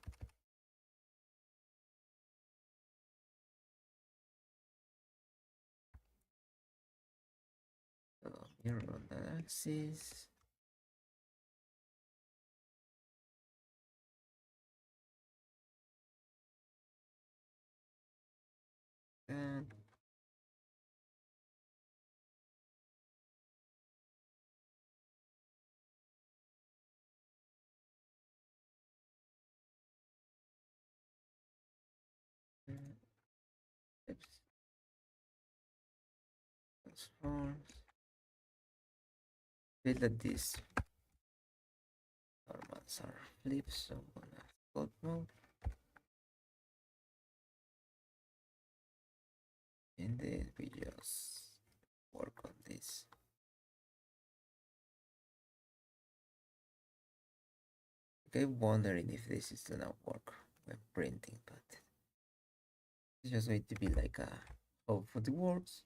So mirror on the axis. And transforms. Feel that these normals are flipped, so I'm gonna float mode. And then we just work on this. Okay, wondering if this is gonna work when printing, but it's just going to be like a hope for the words.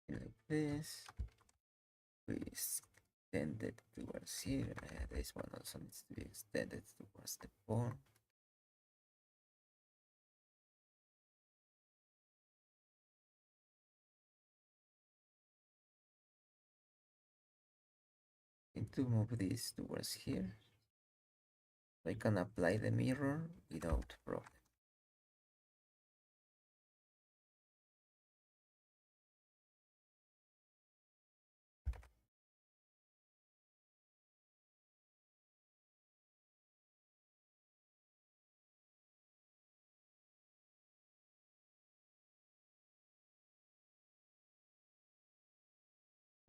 Like this. We extend it towards here. This one also needs to be extended towards the bone. Need to move this towards here. I can apply the mirror without problem.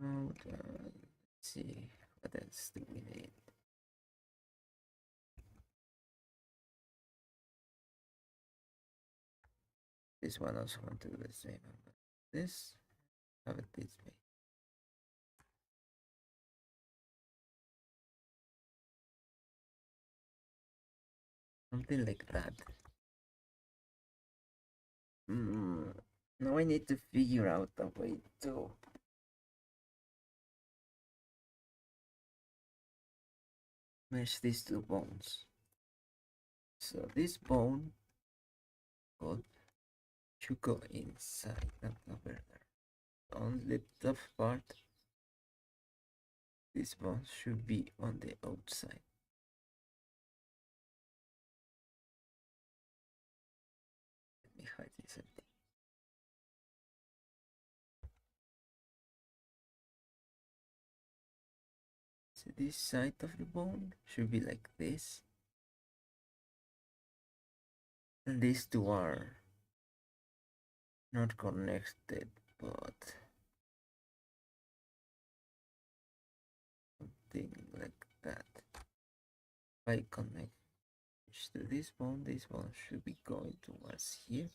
Let's see, what else do we need? This one also want to do the same. This, have it this way. Something like that. Now I need to figure out a way to mesh these two bones. So this bone should go inside, not over there. On the top part, this bone should be on the outside. Let me hide this. So this side of the bone should be like this. And these two are not connected, but something like that. If I connect to this one should be going towards here.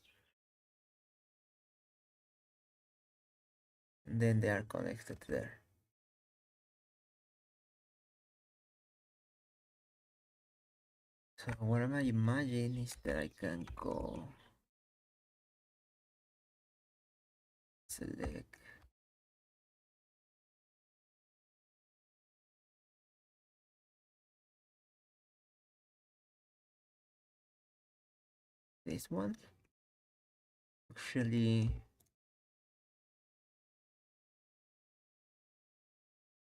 And then they are connected there. So what am I imagining is that I can go select this one. Actually,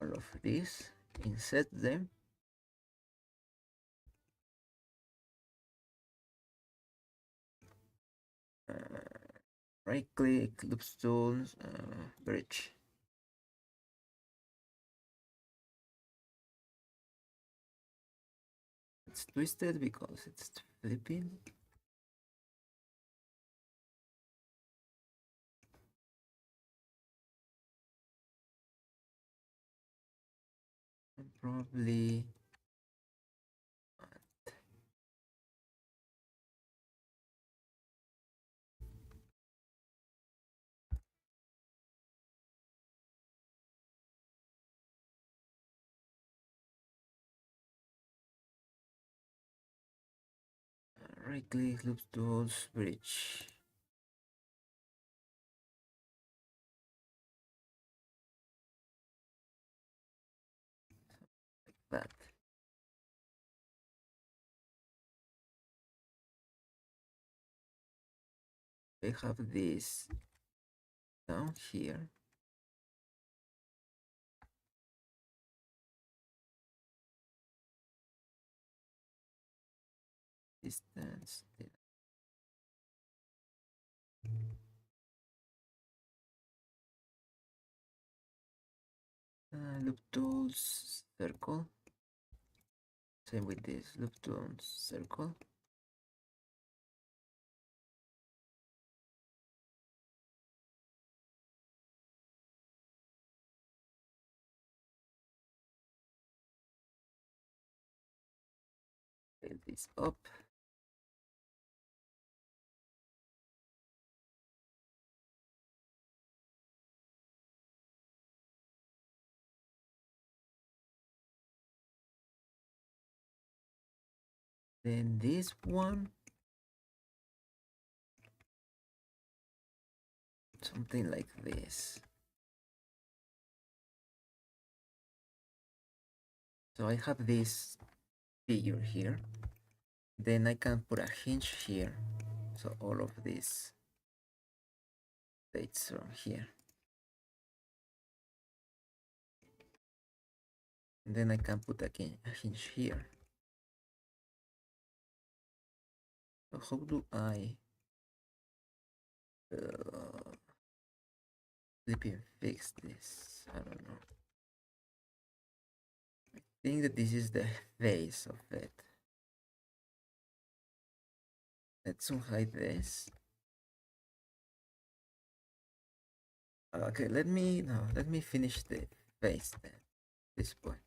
all of this, insert them. Right click, loop tools, bridge. It's twisted because it's flipping. And probably right click, loop tools, bridge. Like that. I have this down here. Distance. Loop tools, circle. Same with this, loop tools, circle. Build this up. Then this one, something like this. So I have this figure here. Then I can put a hinge here. So all of this dates from here. And then I can put again a hinge here. So how do I flipping fix this? I don't know. I think that this is the face of it. Let's unhide this. Okay, let me finish the face then. This point.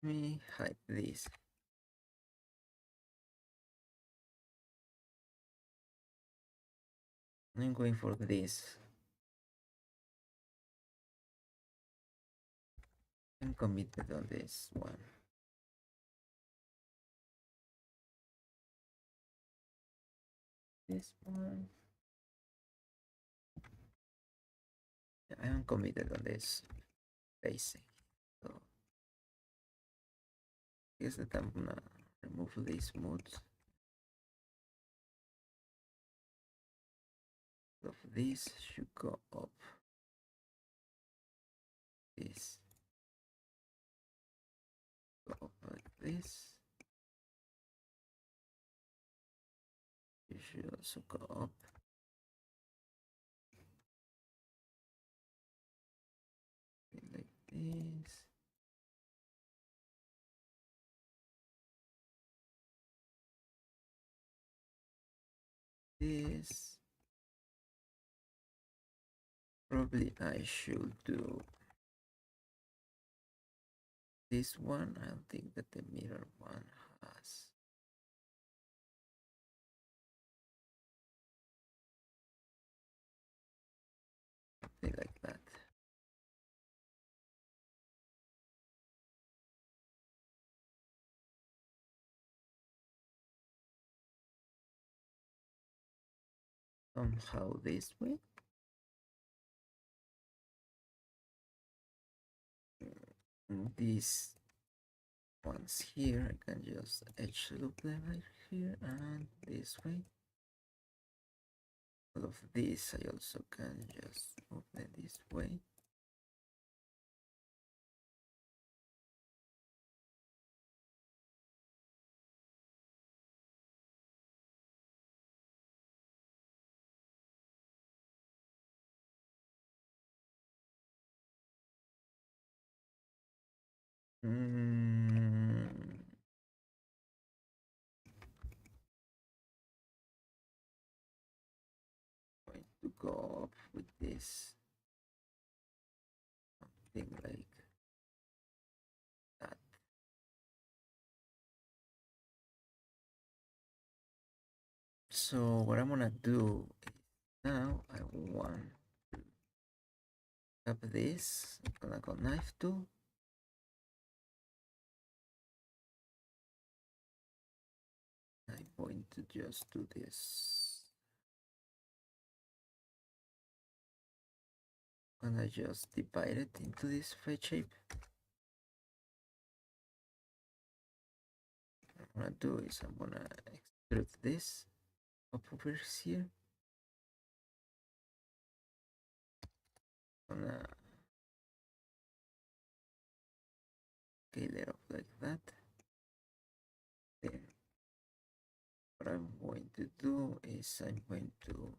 Let me hide this. I'm going for this. I'm committed on this one. This one. Yeah, I am committed on this facing. So I guess that I'm gonna remove these modes. Of this should go up. This go up like this. You should also go up. Like this. This. Probably I should do this one. I don't think that the mirror one has. Something like that. Somehow this way. These ones here, I can just edge loop them right here and this way. All of this I also can just move them this way. Going to go up with this thing like that. So what I'm gonna do is now I want to have this. I'm gonna go knife tool. I'm going to just do this. and I just divide it into this face shape. What I'm gonna do is I'm gonna extrude this up over here. Gonna scale it up like that. Then what I'm going to do is I'm going to do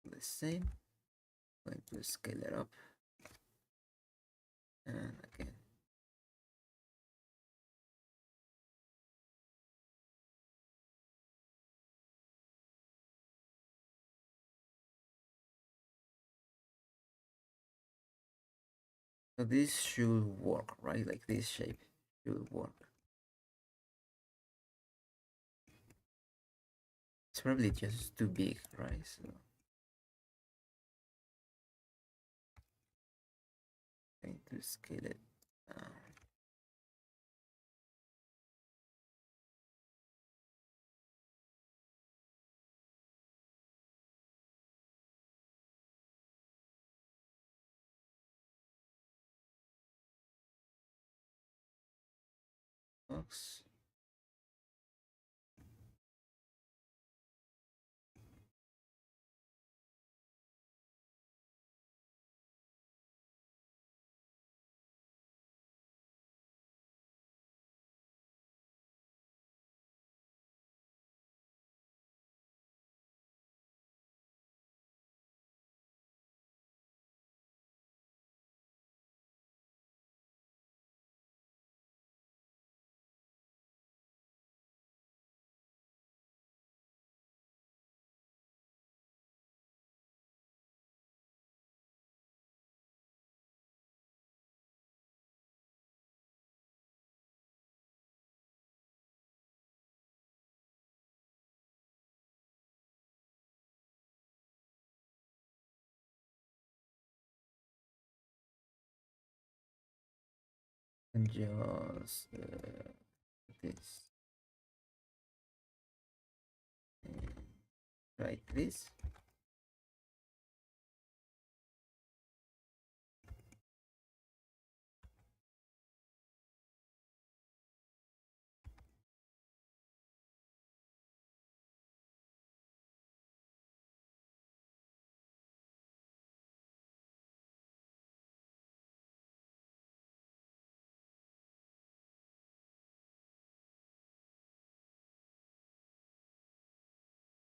the same. I'm going to scale it up, and again. So this should work, right? Like this shape should work. It's probably just too big, right? So I'm going to scale it down. Box. And just this. And right this.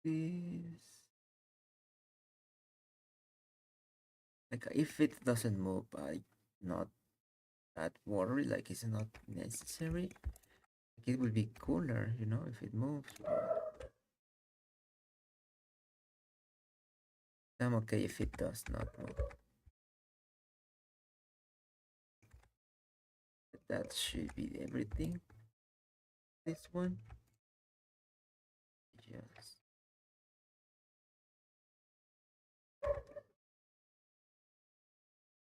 This. Like if it doesn't move, I not that worried. Like it's not necessary. Like it will be cooler, you know, if it moves. I'm okay if it does not move. But that should be everything. This one. Just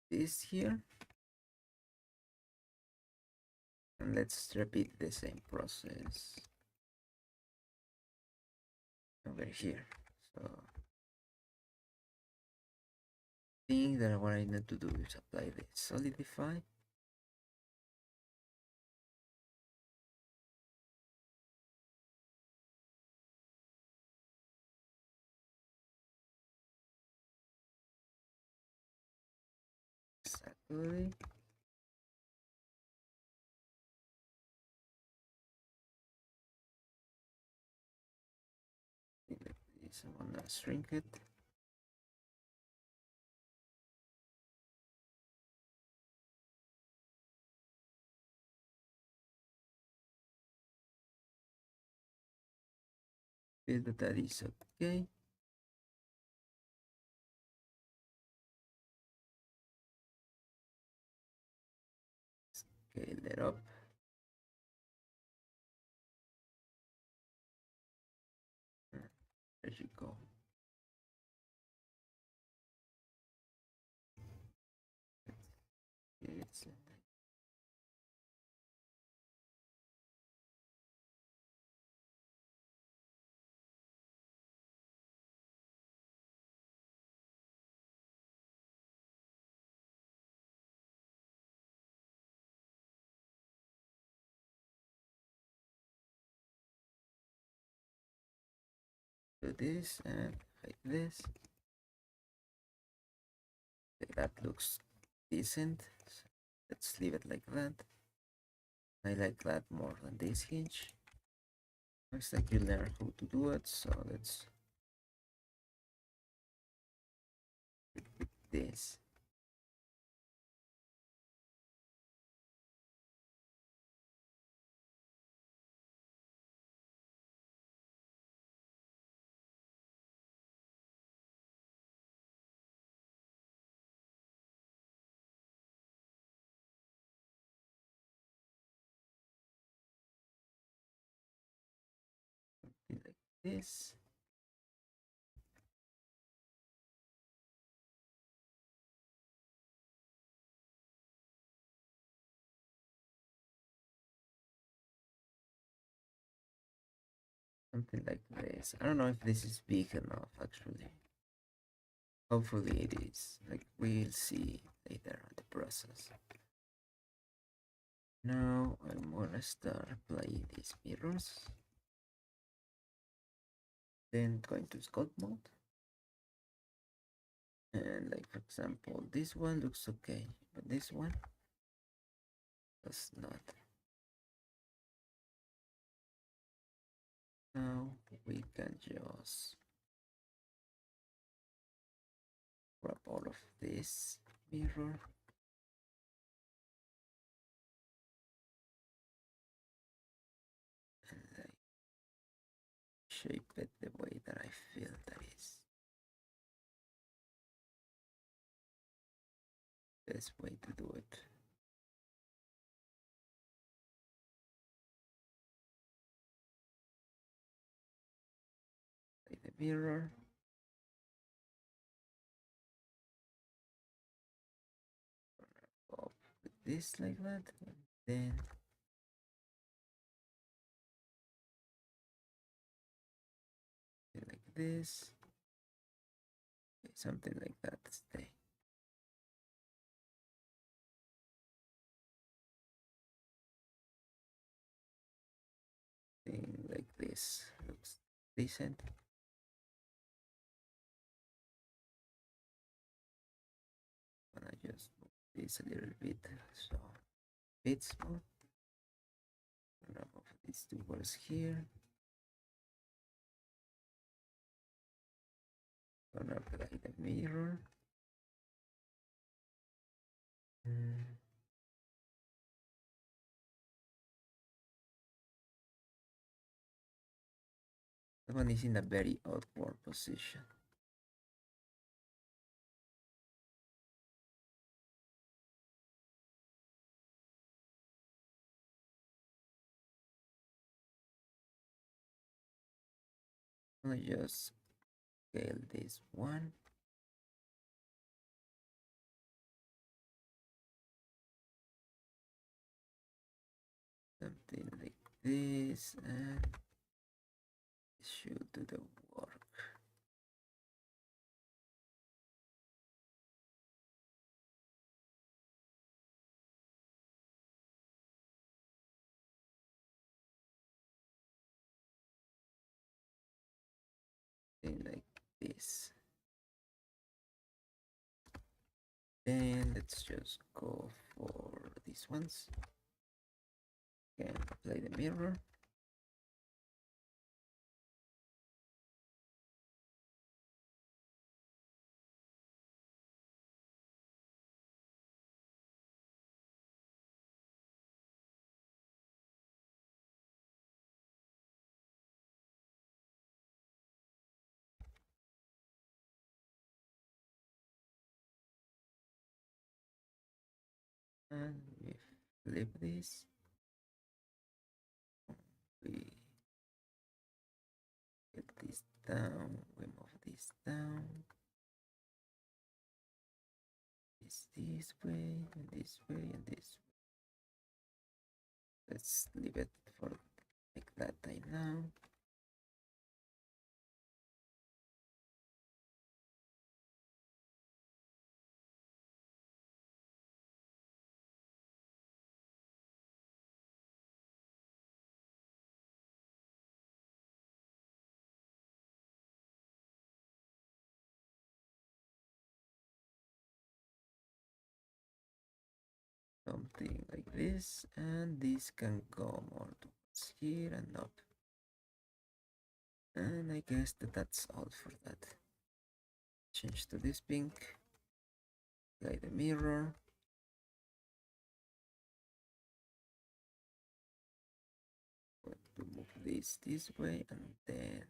this here. And let's repeat the same process over here. So I think that what I need to do is apply the solidify. Exactly. This one, shrink it. Feel that is okay. Scale it up. There you go. It's do this and hide this. Okay, that looks decent. So let's leave it like that. I like that more than this hinge. Looks like you learn how to do it, so let's repeat this. Like this. Something like this. I don't know if this is big enough actually. Hopefully it is. Like we'll see later on the process. Now I'm gonna start applying these mirrors. Then going to sculpt mode. And like for example, this one looks okay, but this one does not. Now we can just grab all of this mirror and like shape it the way that I feel that is best way to do it. Like the mirror. Up with this like that. And then like this. Something like that. Stay. Thing like this looks decent. And I just move this a little bit so it's more. And I move these two balls here. Gonna apply the mirror. That one is in a very awkward position. I'm gonna just scale this one. Something like this, and it should do the work. Something like this. Then let's just go for these ones. And apply the mirror. And we flip this. We get this down. We move this down. This way, and this way, and this way. Let's leave it for like that time now. something like this, and this can go more towards here and up. And I guess that's all for that. Change to this pink, like the mirror. Going to move this way, and then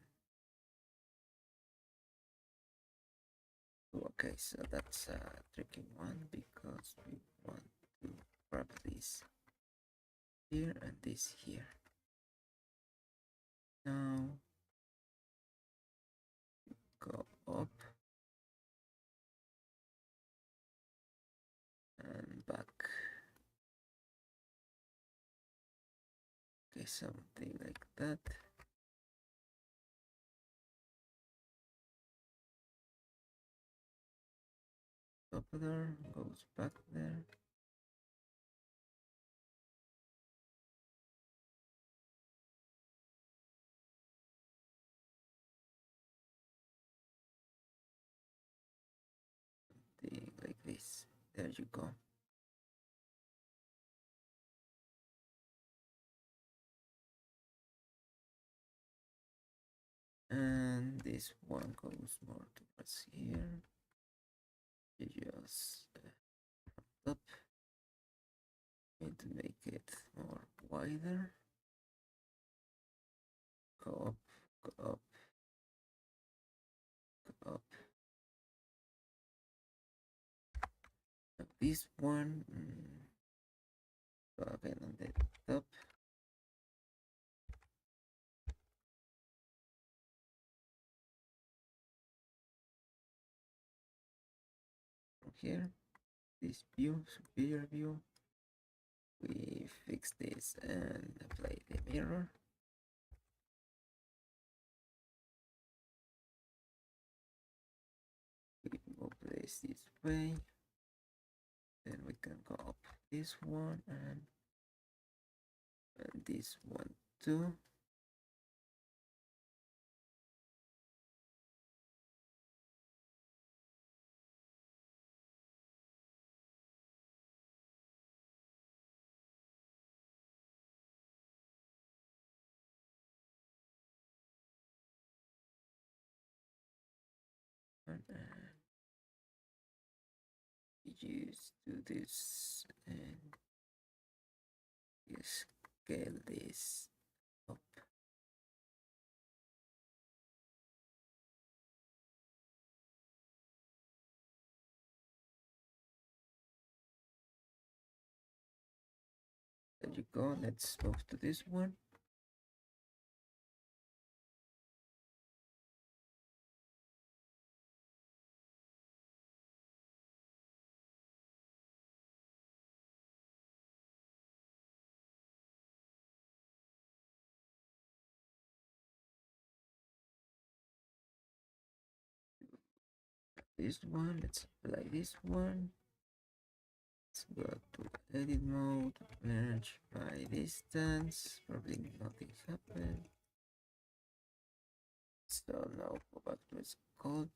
okay, so that's a tricky one because we want to grab this here and this here. Now go up and back. Okay, something like that. Up there, goes back there. Something like this. There you go. And this one goes more towards here. You just up. Going to make it more wider. Go up, go up, go up. This one, go again on the top. From here, this view, superior view, we fix this and apply the mirror. We will place this way. Then we can go up this one and this one too. And just do this and scale this up. There you go. Let's move to this one. This one, let's apply this one. Let's go to edit mode, merge by distance. Probably nothing happened. So now go back to sculpt.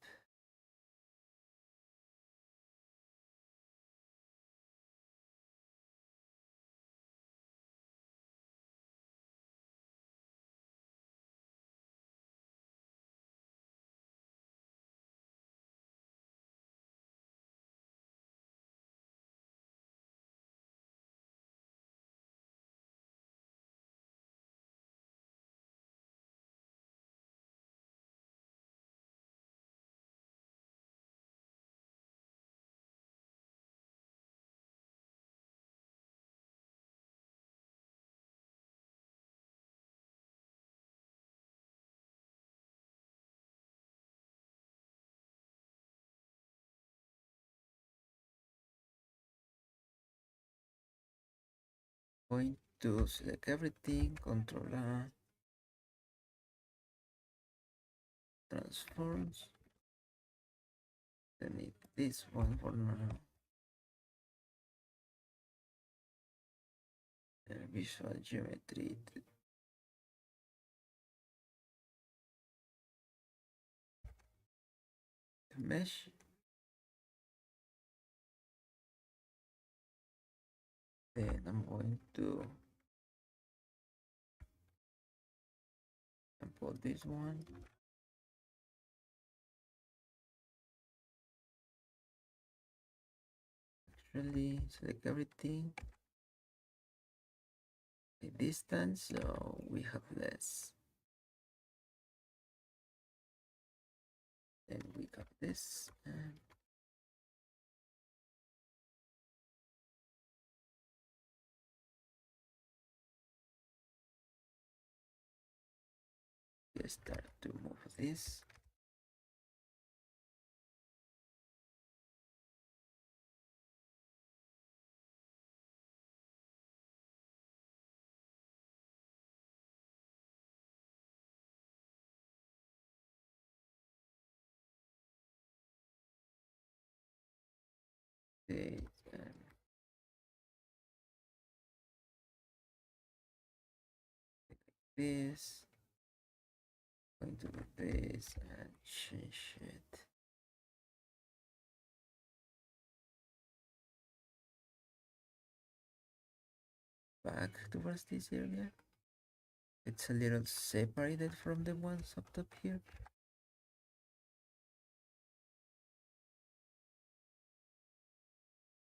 Going to select everything, Control A, transforms. I need this one for now. Visual geometry. Mesh. Then I'm going to import this one. Actually, select everything. The distance, so we have less. Then we got this and we start to move this. This and this. Going to do this and change it. Back towards this area. It's a little separated from the ones up top here.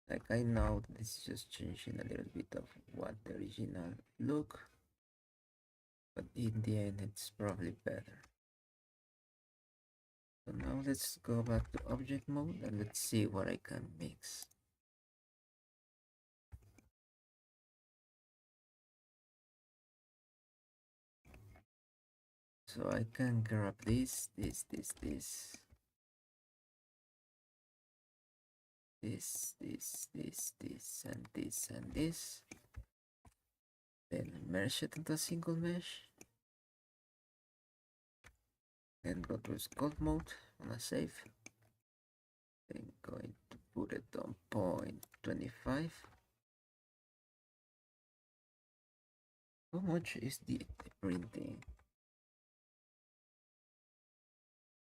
Like I know this is just changing a little bit of what the original look, but in the end it's probably better. So now let's go back to object mode and let's see what I can mix. So I can grab this, this, and this. Then merge it into a single mesh. Then go to sculpt mode on a save. Then going to put it on 0.25. How much is the printing?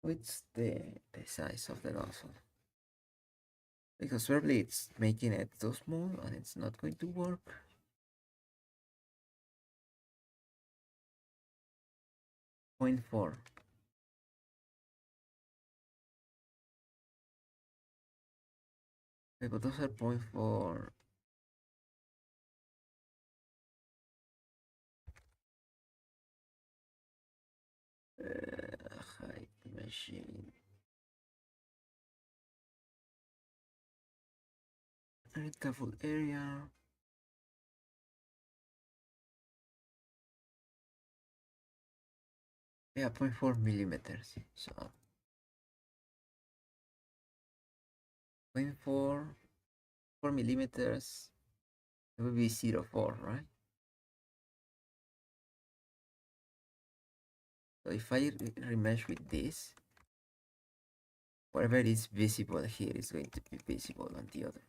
What's the size of the nozzle? Because probably it's making it too small and it's not going to work. 0.4. Okay, but those are 0.4. Height machine. Editable area. Yeah, 0.4 millimeters. So 0.4 millimeters. It would be 0.4, right? So if I remesh with this, whatever is visible here is going to be visible on the other.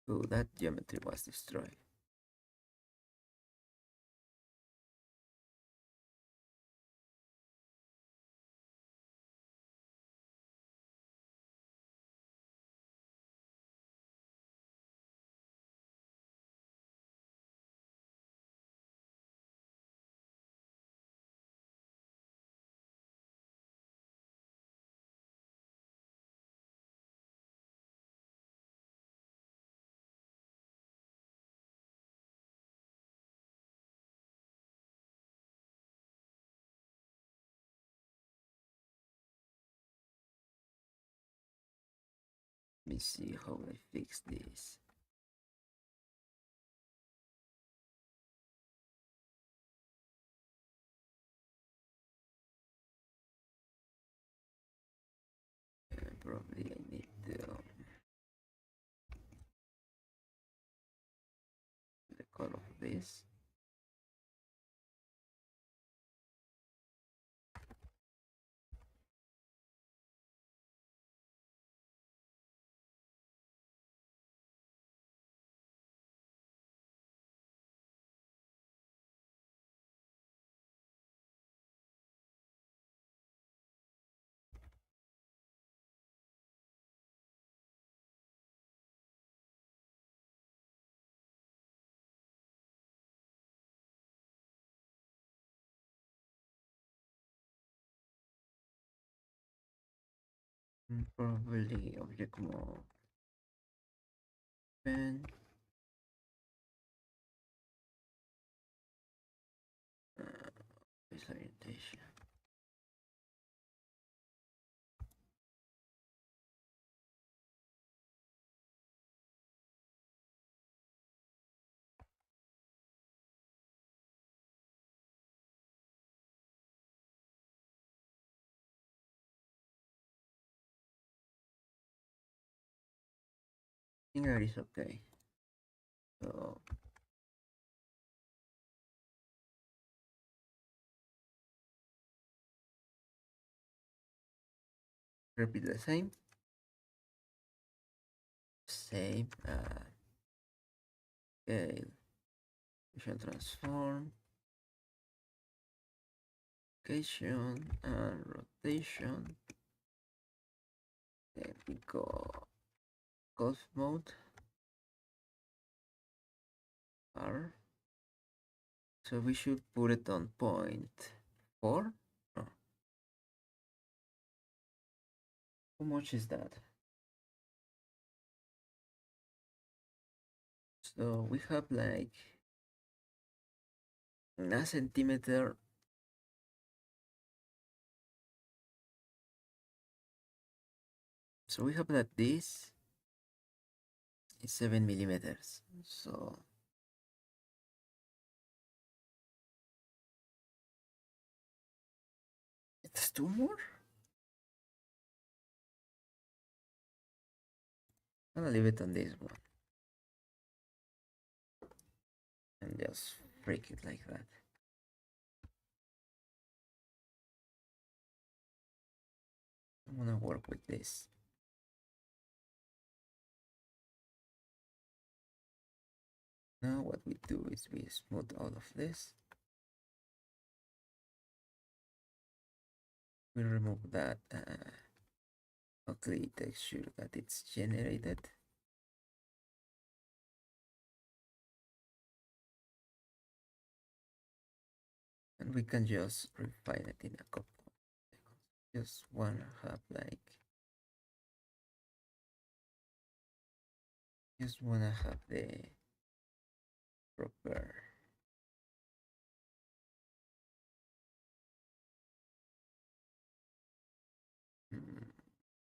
Oh, that geometry was destroyed. Let me see how I fix this. Probably I need to the color of this. Probably object mode pen. Face orientation. I think that is okay. So repeat the same. Same. Scale. Vision transform. Location and rotation. Then we go golf mode. R. So we should put it on point 4. Oh. How much is that? So we have like a centimeter. So we have that this is 7 millimeters. So it's 2 more. I'm gonna leave it on this one and just break it like that. I'm gonna work with this. Now what we do is we smooth all of this. We remove that ugly texture that it's generated. And we can just refine it in a couple of seconds. Just wanna have like, just wanna have the proper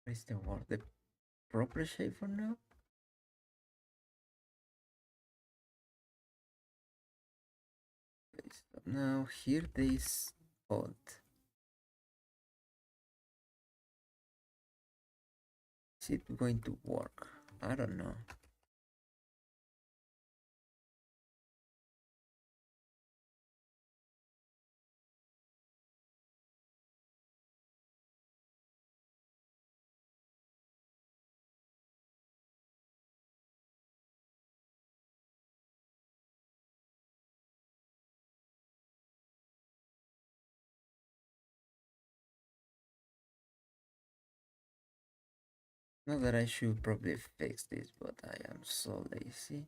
what is the word? The proper shape for now. Okay, so now here this odd. Is it going to work? I don't know. Not that I should probably fix this, but I am so lazy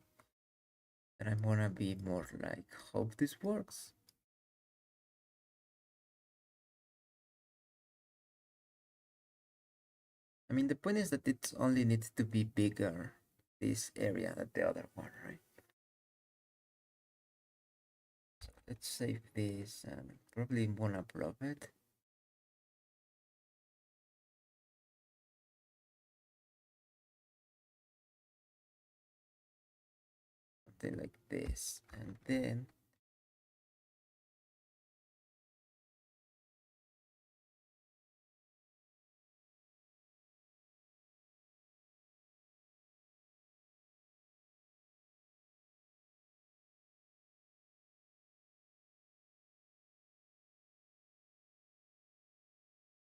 that I'm gonna be more like, hope this works. I mean, the point is that it only needs to be bigger, this area, than the other one, right? So let's save this and probably wanna blob it. Something like this, and then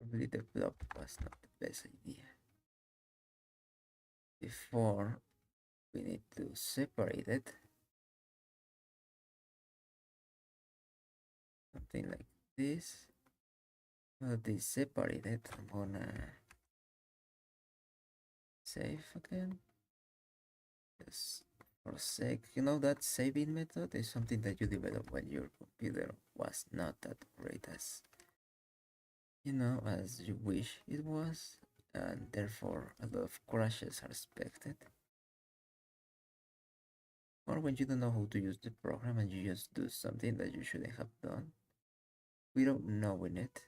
probably the blob was not the best idea. Before we need to separate it. Something like this. Well, they separated. I'm gonna save again. Just for a sec. You know that saving method is something that you develop when your computer was not that great as, you know, as you wish it was. and therefore a lot of crashes are expected. Or when you don't know how to use the program and you just do something that you shouldn't have done without knowing it.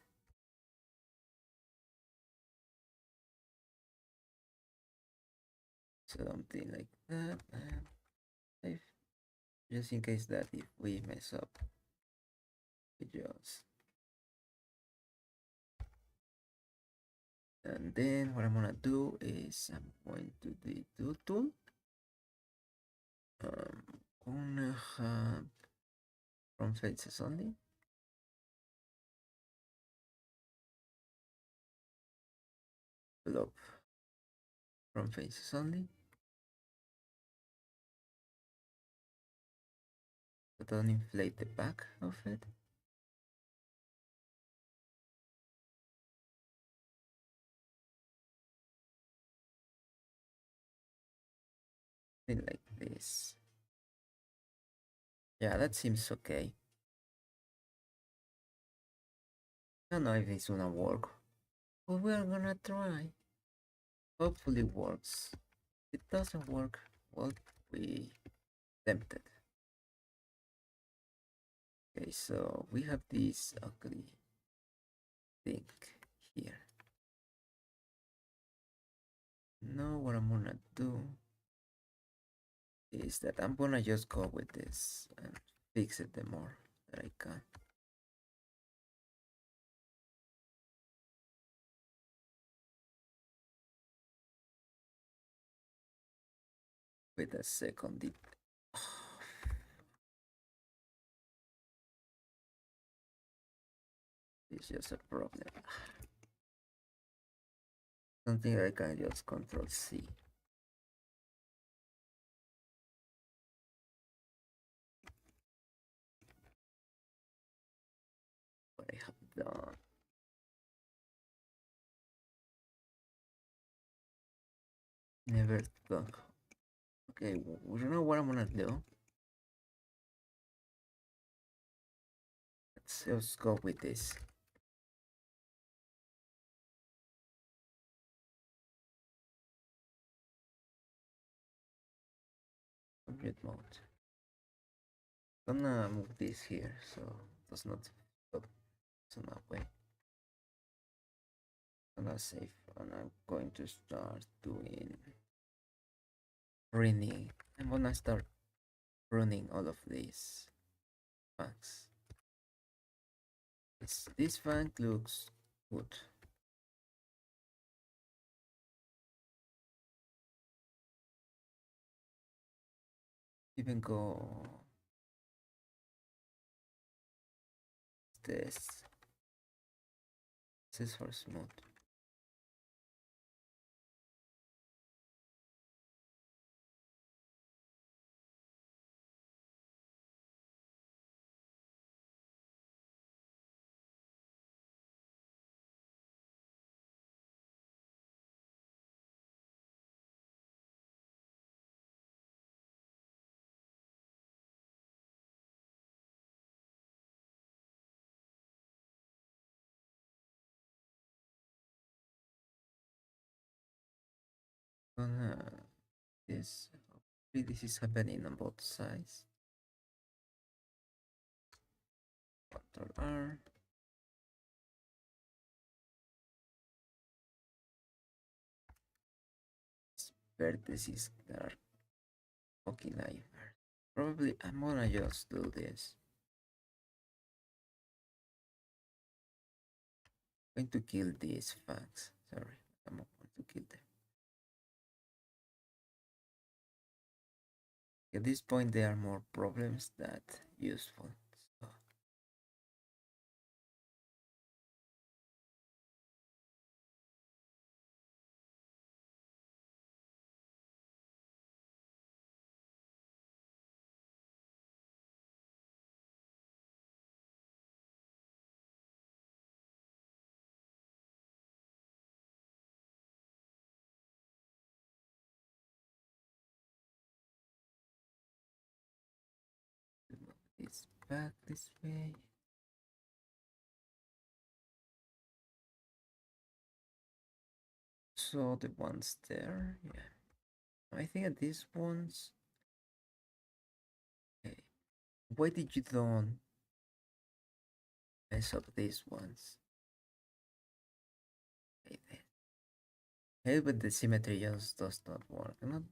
Something like that. If, just in case that if we mess up, we just. And then what I'm gonna do is I'm going to the do tool. Gonna have from faces only. Blob from faces only. But don't inflate the back of it. Something like this. Yeah, that seems okay. I don't know if it's gonna work, but we're gonna try. Hopefully it works. If it doesn't work, well, we tempted. Okay, so we have this ugly thing here. Now what I'm gonna do is that I'm gonna just go with this and fix it the more that I can. Wait a second. It's just a problem. Something I can just control C. What I have done. Never done. Okay, we don't know what I'm gonna do. Let's just go with this. Compute mode. Gonna move this here so it does not go so that way. Gonna save and I'm going to start doing pruning. I'm gonna start pruning all of these fangs. This fang looks good. Even go this. This is for smooth. Gonna this. Hopefully this is happening on both sides. Ctrl R. Vertices that are fucking nightmare. Probably I'm gonna just do this. I'm going to kill these facts. Sorry, I'm not going to kill them. At this point, there are more problems than useful. So it's back this way. So the ones there, yeah. I think that these ones. Okay. Why did you don't mess up these ones? Okay, hey, but the symmetry just does not work. Not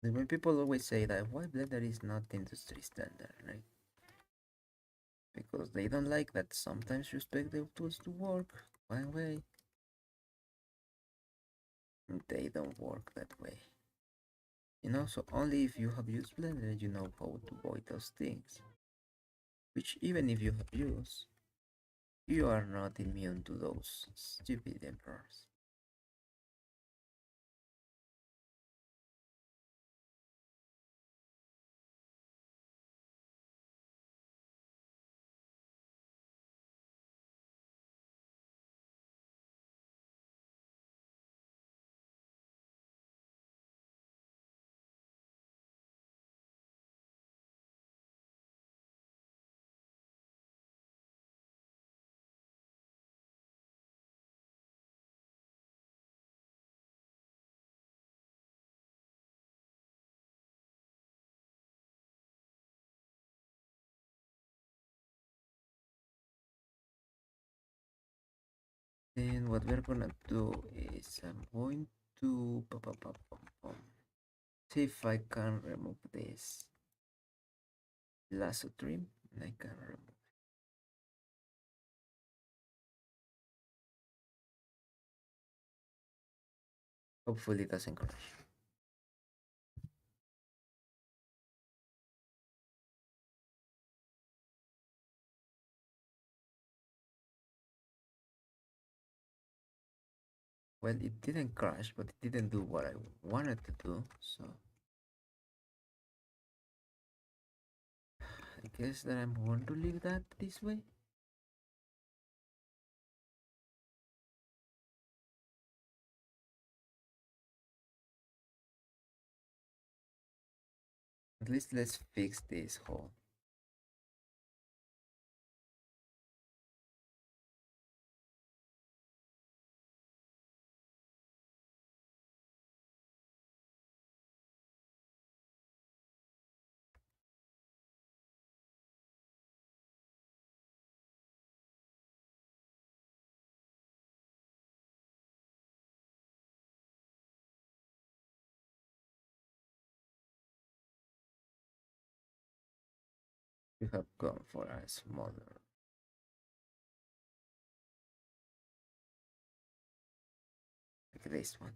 when people always say that why Blender is not industry standard, right? Because they don't like that sometimes you expect the tools to work one way. They don't work that way. You know, so only if you have used Blender you know how to avoid those things. Which even if you have used, you are not immune to those stupid errors. Then what we're gonna do is I'm going to see if I can remove this lasso trim and I can remove. Hopefully it doesn't crash. Well, it didn't crash, but it didn't do what I wanted to do, so I guess that I'm going to leave that this way. At least let's fix this hole. We have gone for a smaller, like this one.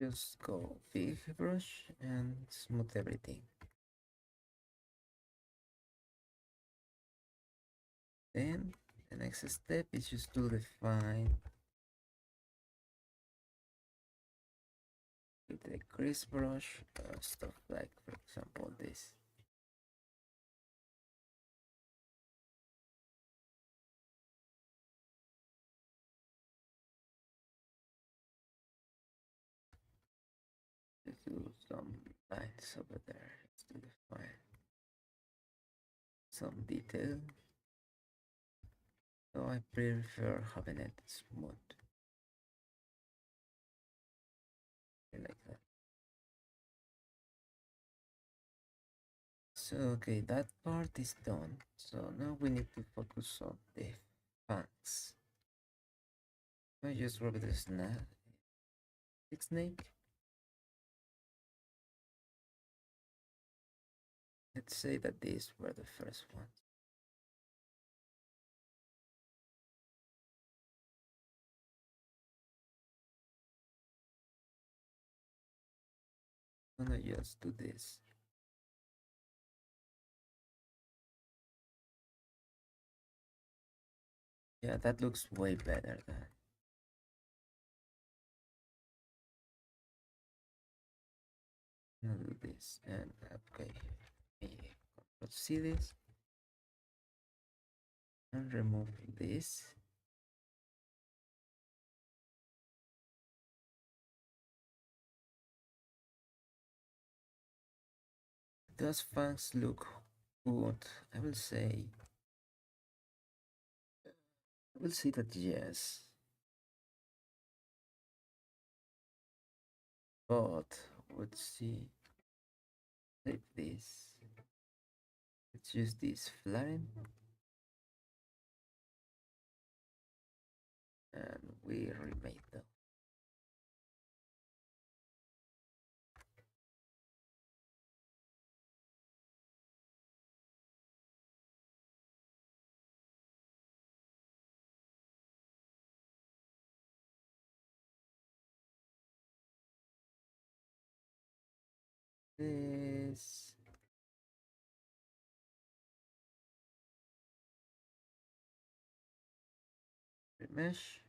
Just go big brush and smooth everything. Then the next step is just to define with the crease brush stuff like, for example, this. Let's do some lines over there to define some detail. So I prefer having it smooth, like that. So okay, that part is done. So now we need to focus on the fangs. I just grab the snake. Let's say that these were the first ones. I'm gonna just do this. Yeah, that looks way better. Than I'll do this and okay. Let's see this and remove this. Does fangs look good? I will say that yes. But let's see. Save this. Let's use this flatten and we remake them. This remesh.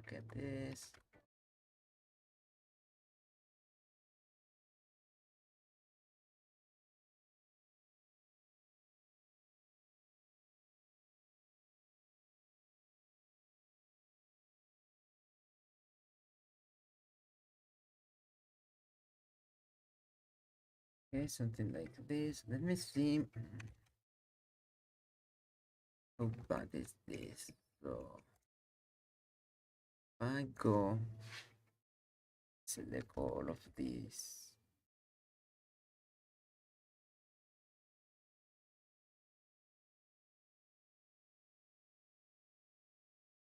Get this. Okay, something like this. Let me see. How bad is this? So I go select all of these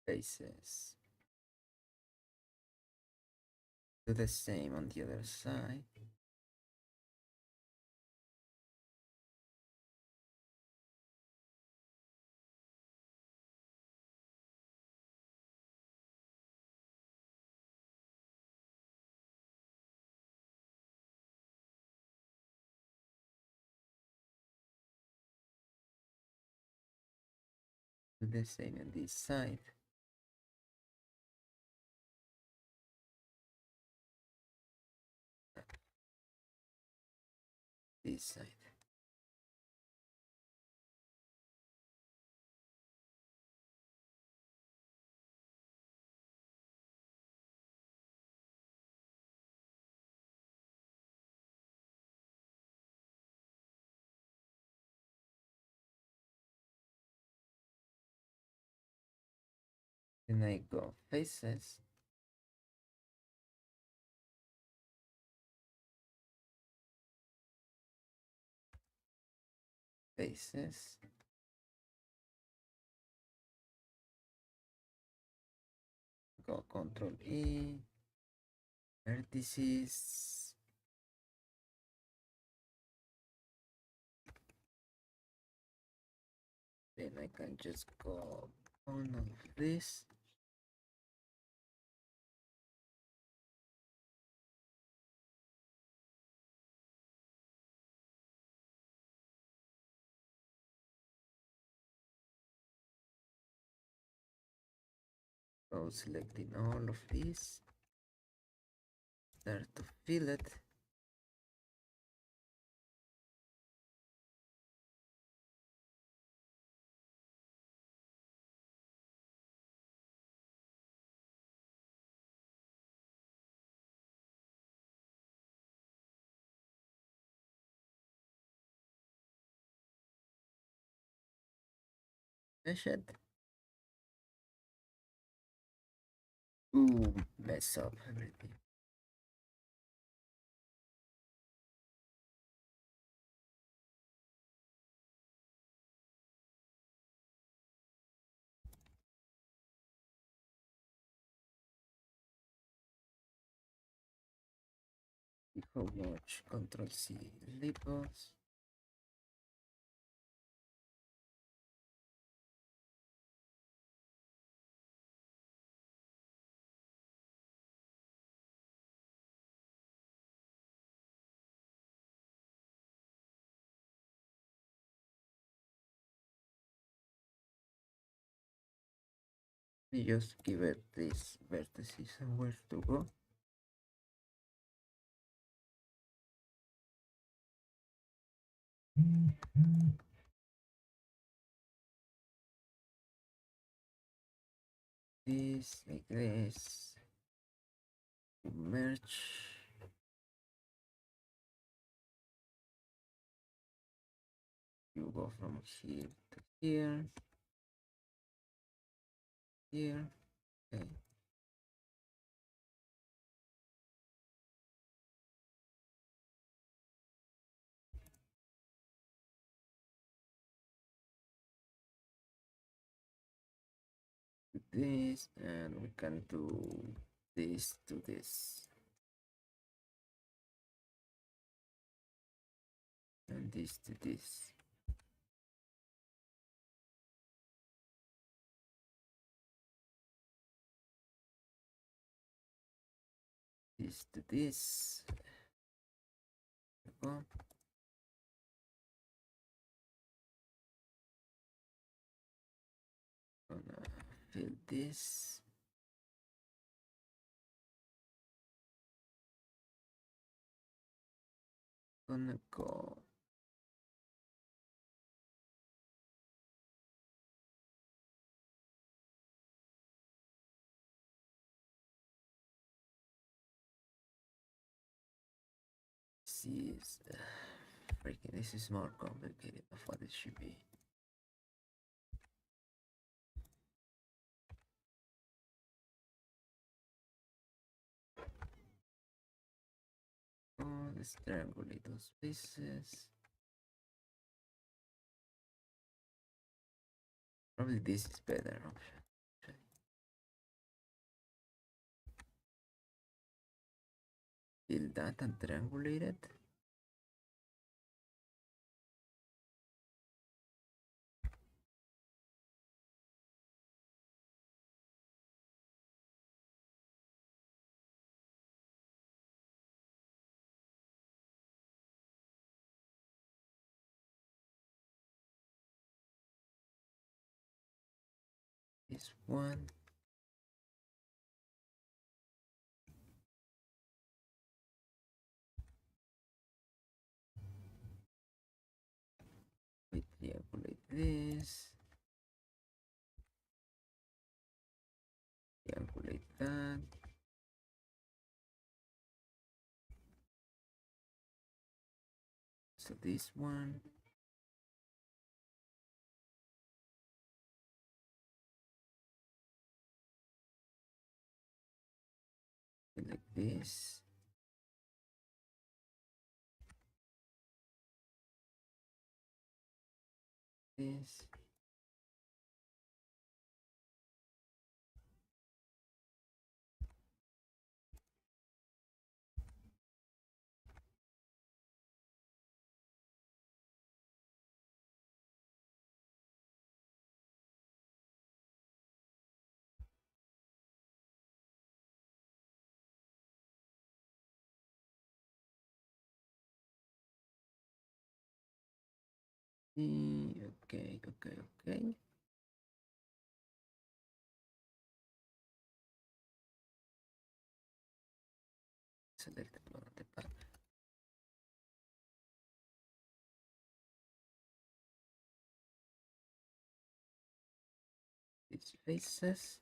faces. Do the same on the other side. Do the same on this side. This side. Then I go faces. Faces. Go Control E. Vertices. Then I can just go on all of this. Go selecting all of these. Start to fill it. Mesh it. Ooh, mess up everything. Equal watch, Control C, libels. You just give it this vertices somewhere to go. This like this. Merge. You go from here to here. Here. Okay. This, and we can do this to this, and this to this. This to this. Go. Gonna fill this. Gonna go. This is freaking. This is more complicated of what it should be. Oh, let's triangulate those pieces. Probably this is better option. Fill that and triangulate it. This one. We triangulate this. Triangulate that. So this one. Like this. This. Okay, okay, okay. Select the plot on the path. These faces.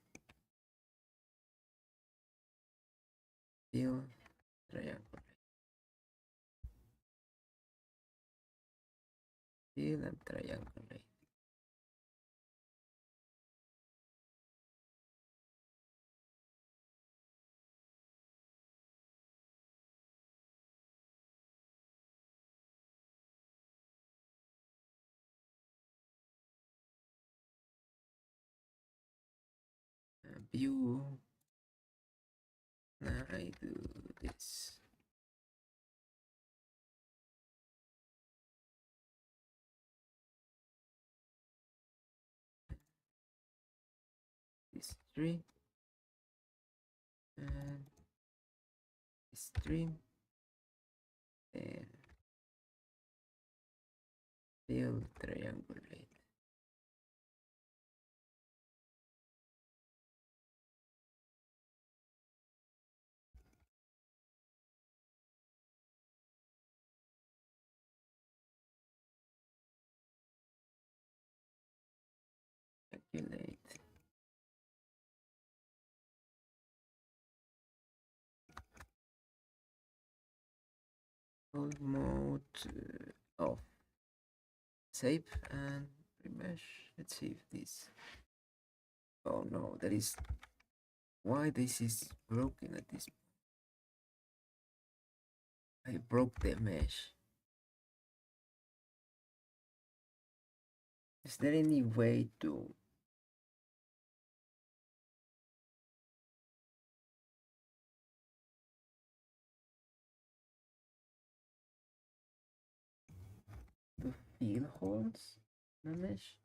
Fill triangle. Fill and triangulate. View. Now I do this. This tree. And this tree. And fill triangulate. calculate. Old mode off. Save and remesh. Let's see if this. Oh no, that is why this is broken at this. I broke the mesh. Is there any way to fill holes in the mesh?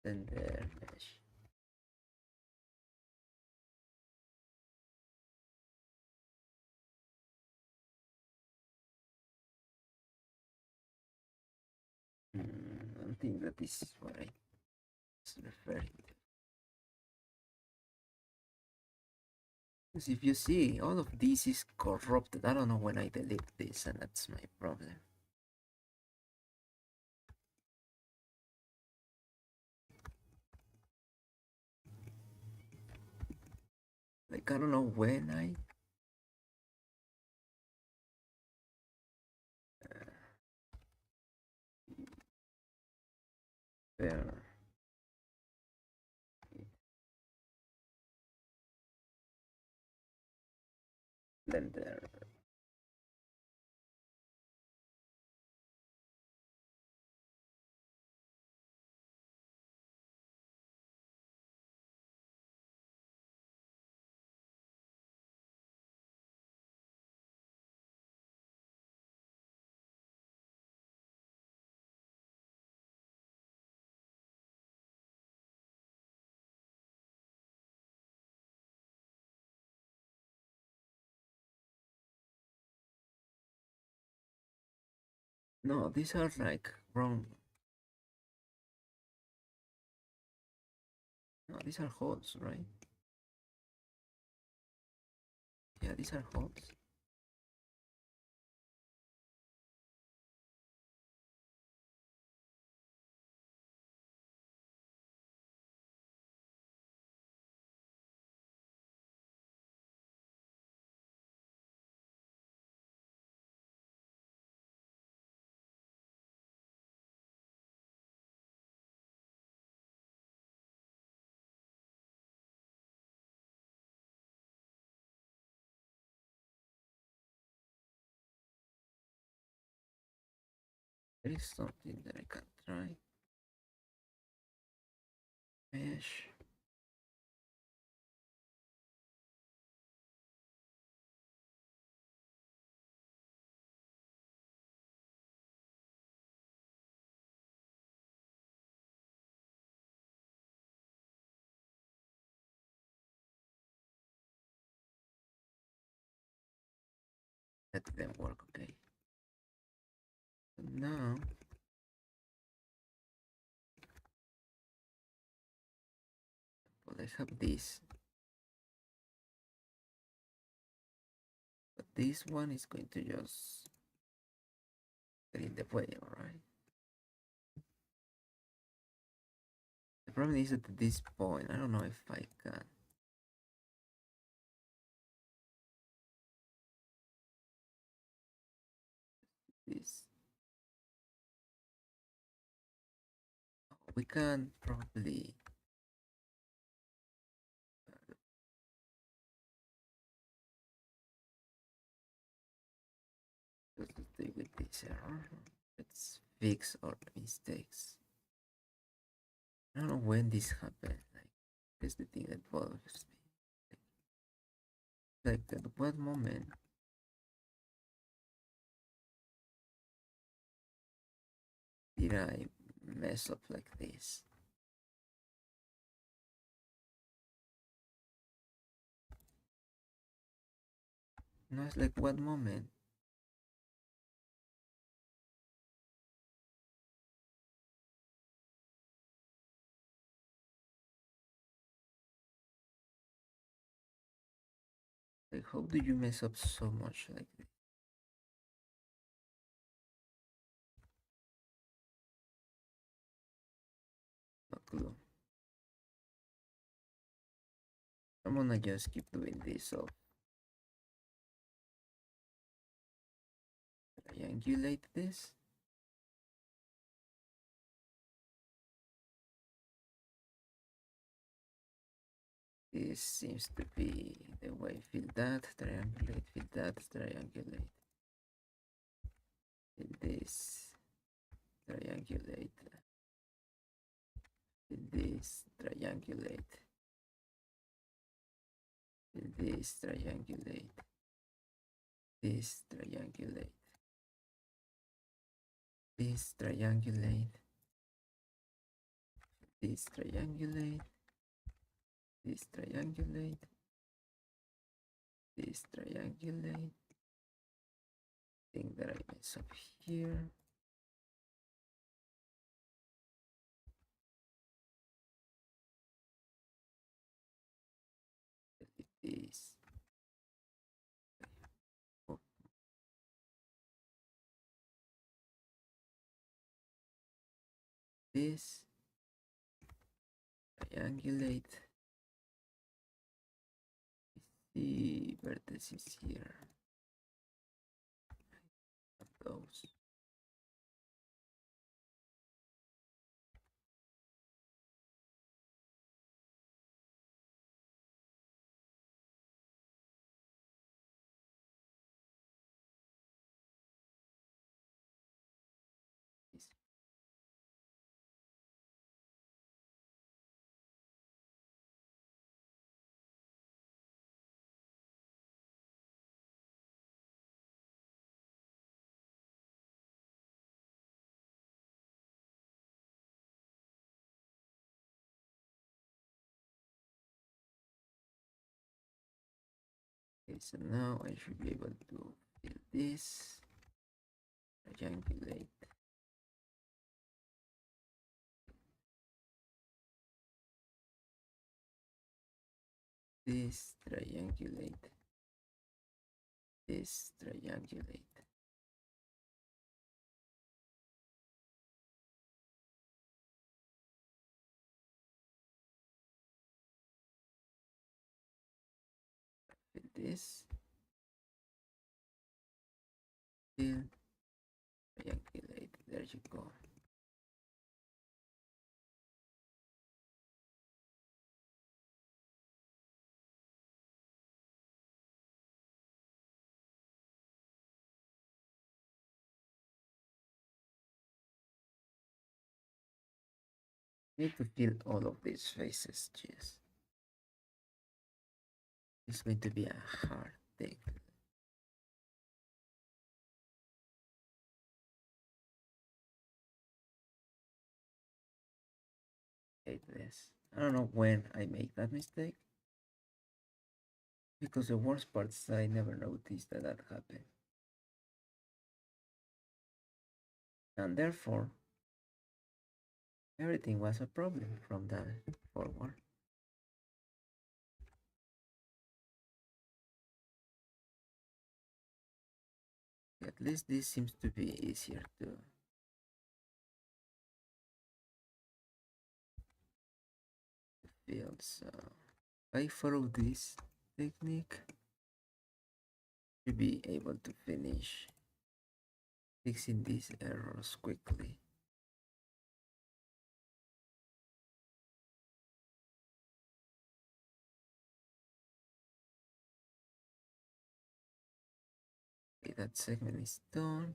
Then there mesh. I don't think that this is what I was referring to. Because if you see, all of this is corrupted. I don't know when I delete this, and that's my problem. Like, I don't know when I. There. Blender. No, these are like wrong. No, these are holes, right? Yeah, these are holes. There is something that I can try. Mesh. That didn't work, okay. So now, well, I have this. But this one is going to just get in the way, alright? The problem is at this point, I don't know if I can. This. We can probably just stay with this error. Let's fix our mistakes. I don't know when this happened. Like, that's the thing that bothers me. Like, at what moment did I mess up like this? No, it's like what moment? Like, how do you mess up so much like this? glue. I'm gonna just keep doing this. So triangulate this. This seems to be the way. Fill that, triangulate, fill that, triangulate. Fill this, triangulate. Fill this, triangulate. Fill this, triangulate. This, triangulate. This, triangulate. This, triangulate. This, triangulate. This, triangulate. Thing that I mess up here. Delete this. Oh. This, triangulate. The vertices here. Those. Okay, so now I should be able to fill this, triangulate. This, triangulate. This, triangulate. Fill this. Fill, triangulate. There you go. Need to fill all of these faces, jeez. It's going to be a hard thing. Hate this. I don't know when I make that mistake. Because the worst part is I never noticed that that happened. And therefore, everything was a problem from that forward. At least this seems to be easier to fill. So if I follow this technique, you'll be able to finish fixing these errors quickly. Okay, that segment is done.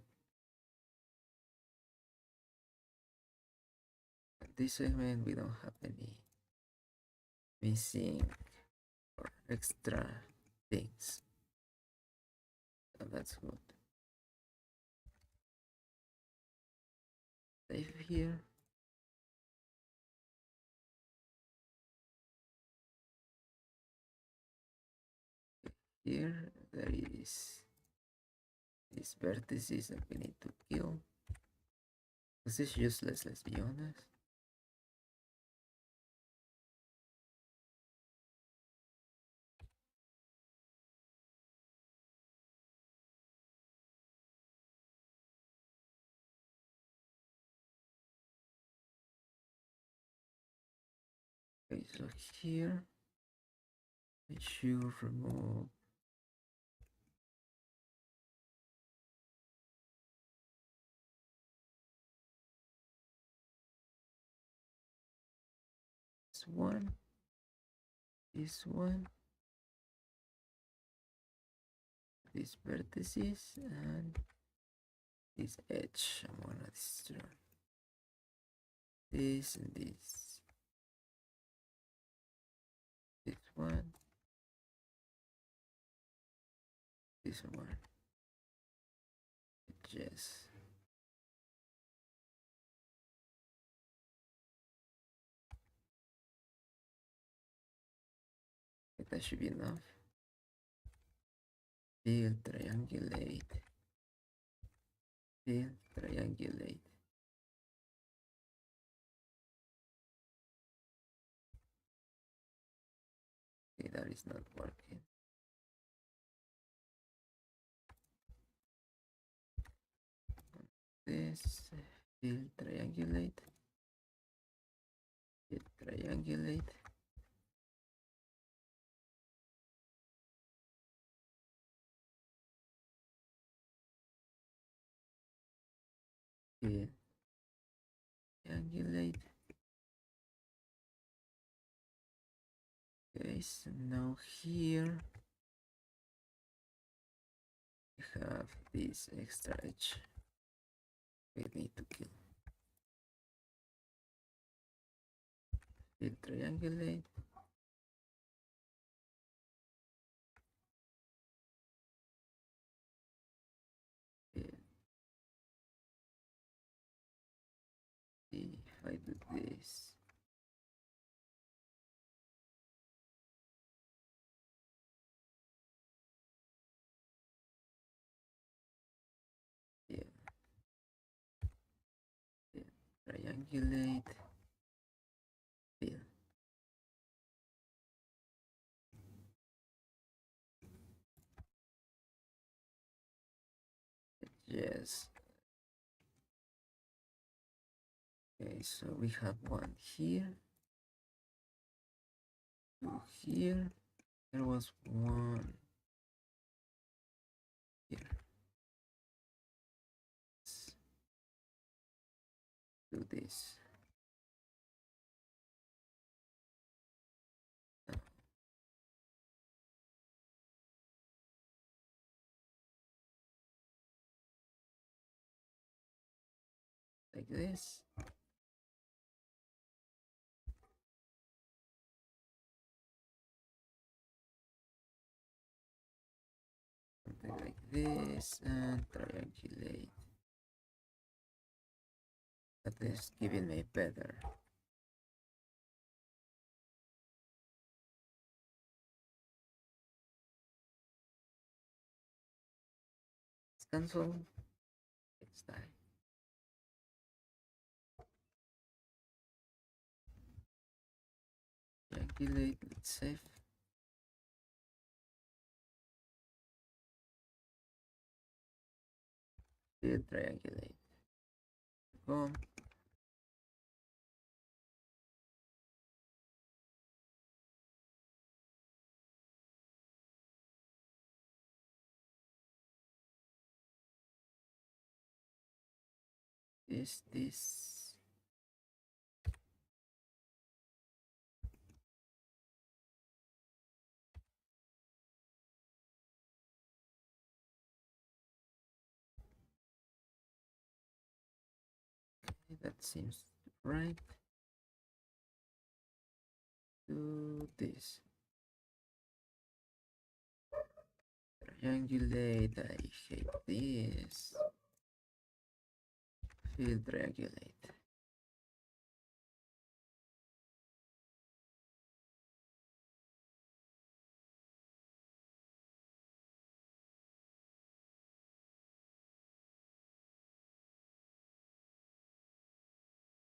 And this segment we don't have any missing or extra things. So that's good. Save here. Here there is these vertices that we need to kill. This is useless, let's be honest. Okay, so here I should remove this one, these vertices, and this edge. I'm gonna destroy this and this one, this one, edges. That should be enough. Fill, triangulate, fill, triangulate. Okay, that is not working. This, fill, triangulate, fill, triangulate. Fill, triangulate. Okay, so now here we have this extra edge we need to kill. Fill, triangulate. Fill. If I do this, yeah, yeah. Triangulate, fill. Yes. Okay, so we have one here, two here. There was one here. Let's do this. Like this. Something like this, and triangulate. That is giving me better. Let's cancel. It's time. Triangulate, let's save. Still triangulate. Boom. This. Okay, that seems right. Do this. Triangulate, I hate this. Fill, triangulate.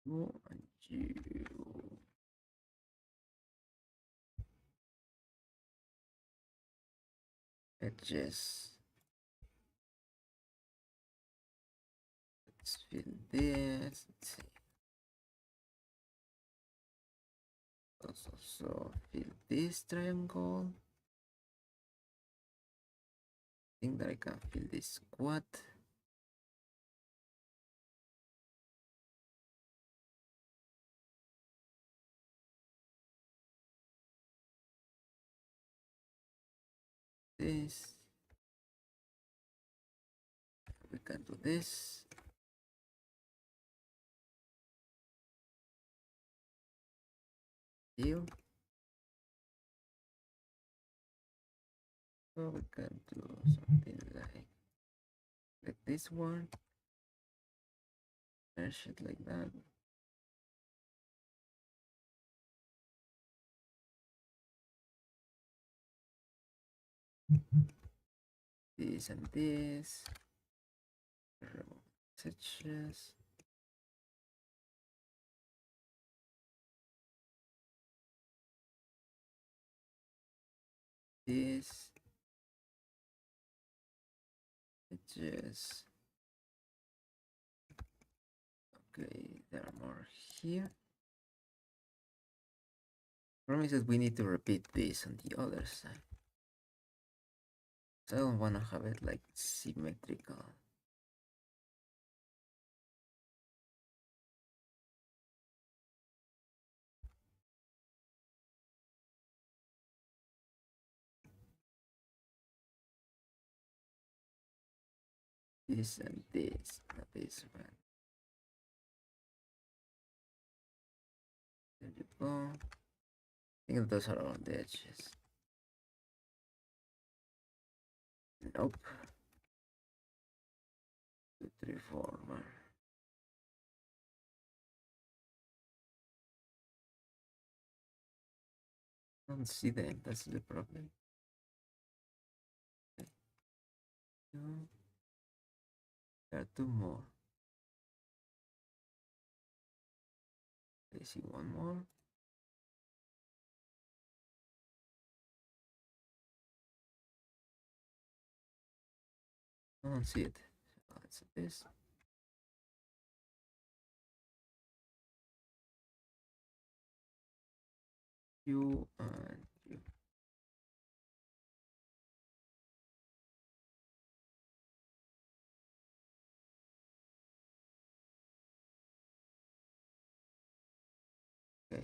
You and you. Edges. Let's fill this. Let's see. Let's also fill this triangle. I think that I can fill this quad. This. We can do this. Here. So we can do something like this one. Mesh it like that. This and this. Remove messages. This. Edges. Okay, there are more here. Problem is that we need to repeat this on the other side. So I don't want to have it like symmetrical. This and this, not this one. There you go. I think those are all the edges. Nope. 2, 3, 4 more. I don't see them, that's the problem. Okay. There are 2 more. I see 1 more. I don't see it. So let's do this. You and you. Okay.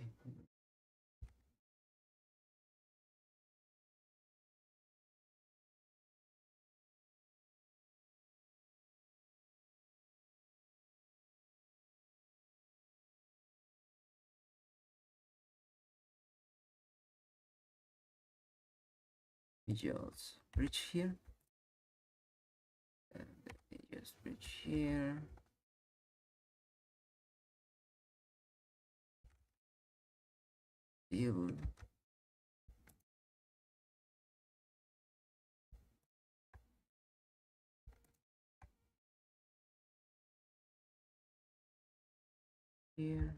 We just bridge here. And we just bridge here. Fill. Here.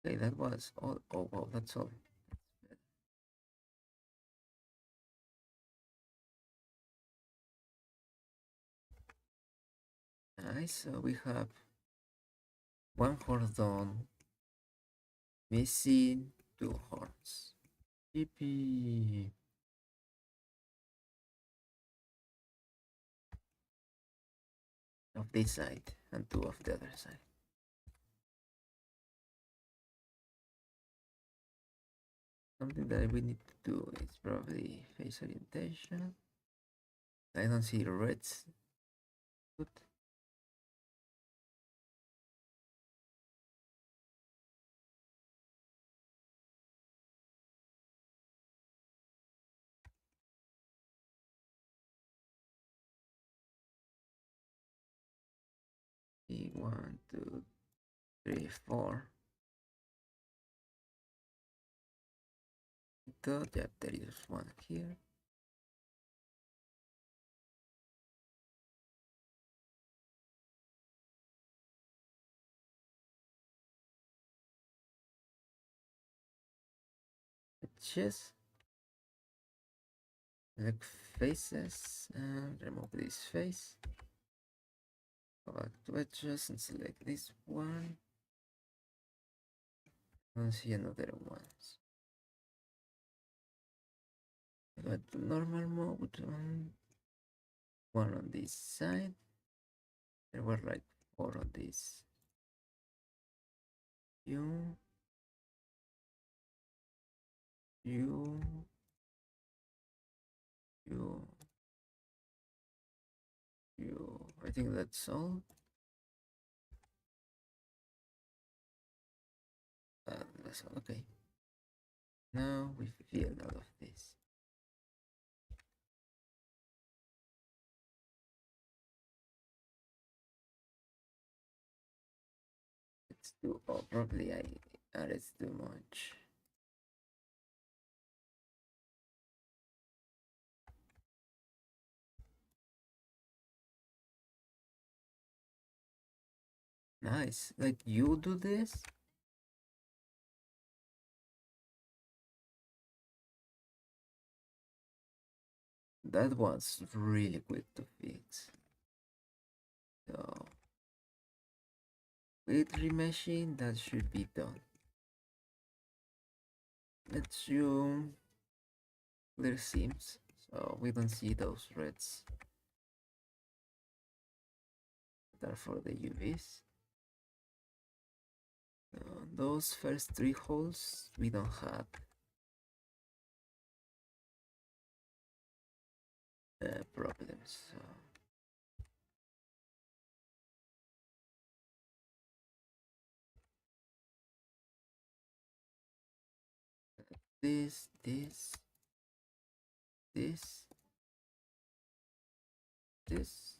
Okay, that was all. Oh, wow, that's all. Nice, so we have 1 horn done, missing 2 horns. GP. Of this side and 2 of the other side. Something that we need to do is probably face orientation. I don't see reds. Good. See, 1, 2, 3, 4. Good. Yeah, there is 1 here. Edges. Select faces and remove this face. Go back to edges and select this one. I don't see another ones. Go to normal mode. One on this side. There were like four on this. You, you, you, you. I think that's all. That's all. Okay. Now we fill all of this. Let's do. Oh, probably I added too much. Nice. Like you do this? That was really quick to fix. So with remeshing, that should be done. Let's zoom clear seams so we don't see those reds that are for the UVs. Those first three holes we don't have problems. So this, this, this, this,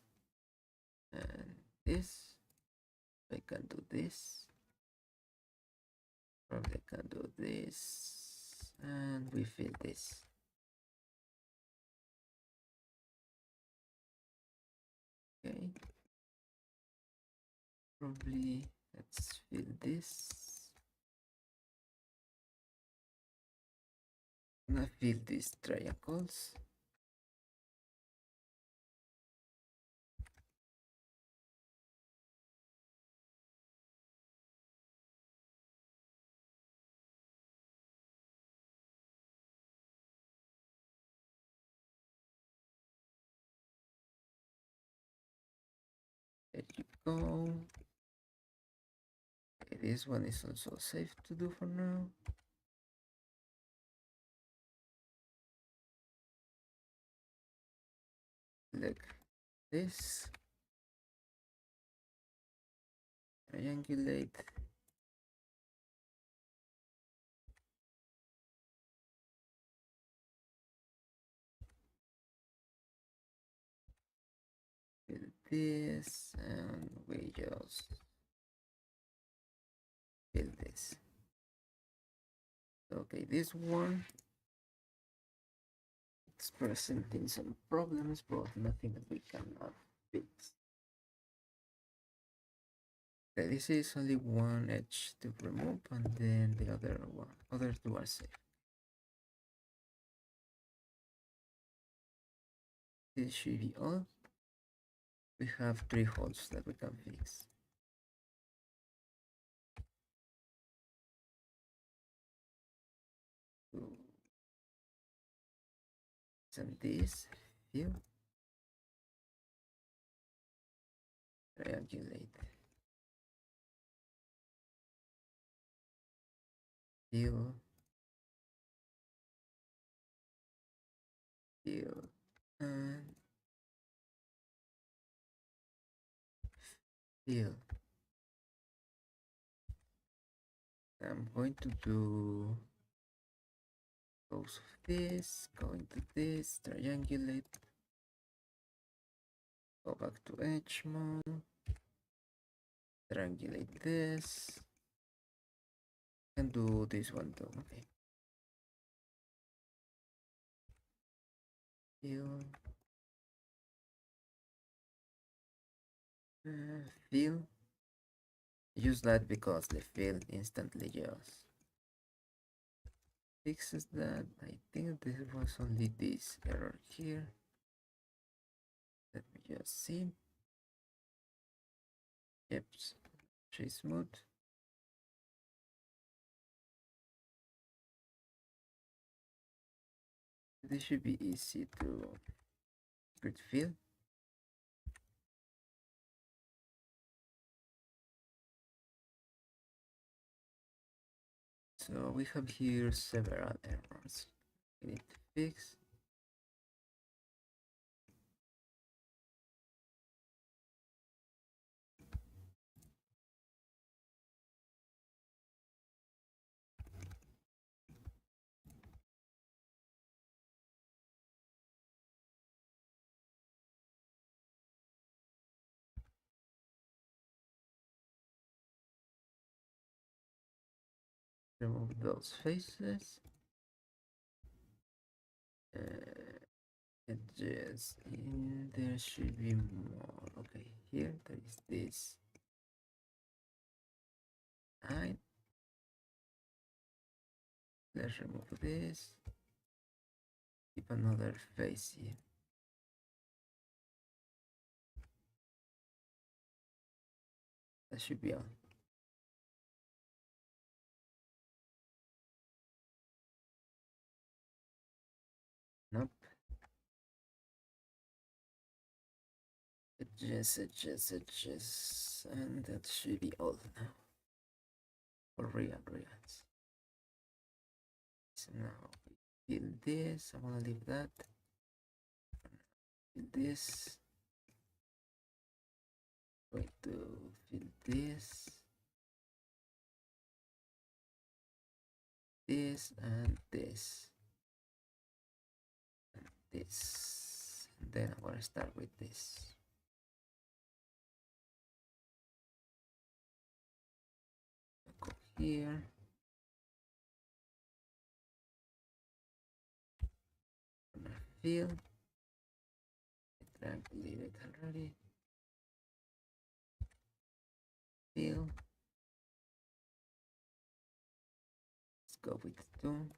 and this. I can do this. Probably can do this, and we fill this. Okay. Probably let's fill this. I'm gonna fill these triangles. There you go. Okay, this one is also safe to do for now. Like this. Triangulate. Fill this, and we just fill this. Okay, this one is presenting some problems, but nothing that we cannot fix. Okay, this is only one edge to remove, and then the other two are safe. This should be all. We have three holes that we can fix. And this fill, triangulate, fill, fill, and fill. I'm going to do both of this, going to this, triangulate, go back to edge mode, triangulate this, and do this one too. Okay. Fill, fill. Use that because the fill instantly just fixes that. I think there was only this error here. Let me just see. Yep, she's smooth. This should be easy to grid fill. So we have here several errors we need to fix. Remove those faces. Edges in there should be more. Okay, here there is this. And let's remove this. Keep another face here. That should be on. Nope. Edges, and that should be all now. For real. So now we fill this. I wanna leave that. Fill this. Going to fill this. This and this. And this. And then I'm gonna start with this. Go here. Fill. I believe it already. Fill. Let's go with 2.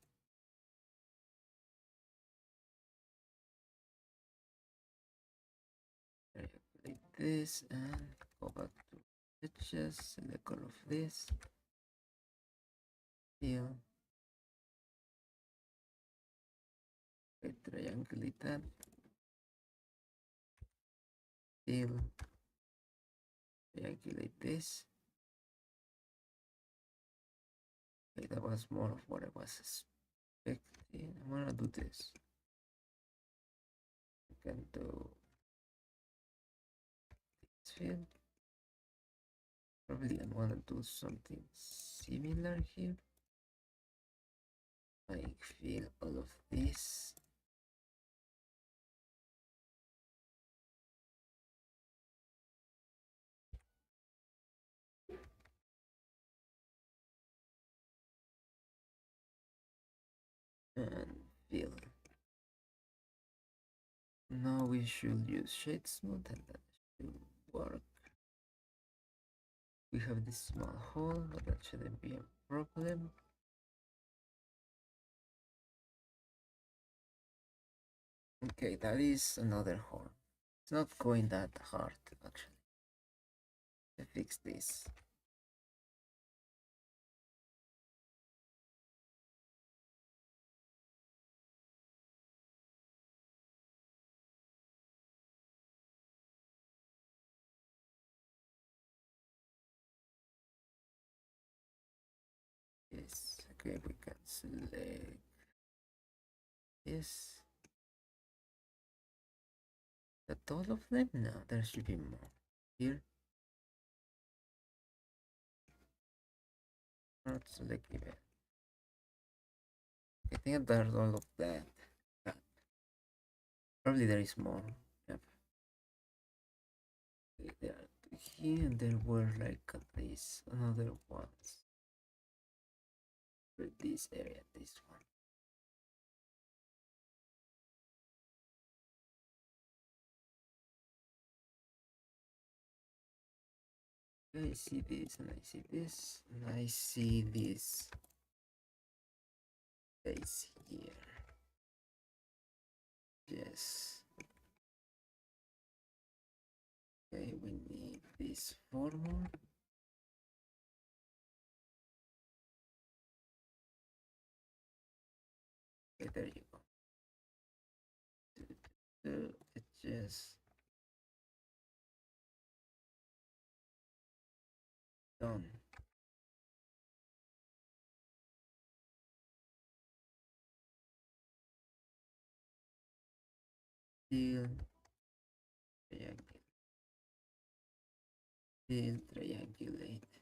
Like this and go back to pictures, select all of this. Fill. Triangulate that. Fill. Triangulate this. Okay, that was more of what I was expecting. I'm gonna do this. I can do this fill. Probably I'm gonna do something similar here. Like fill all of this. And fill. Now we should use shade smooth and that should work. We have this small hole, but that shouldn't be a problem. Okay, that is another hole. It's not going that hard actually. To fix this. Yes, okay, we can select this. That all of them? No, there should be more. Here. Not select even. I think there's all of that. Probably there is more. Yep. Okay, there are 2 here, and there were like at least another ones. For this area, this one. I see this, and I see this, and I see this face here. Yes. Okay, we need this formula. Okay, there you go. just done. Fill triangle. Fill triangulate.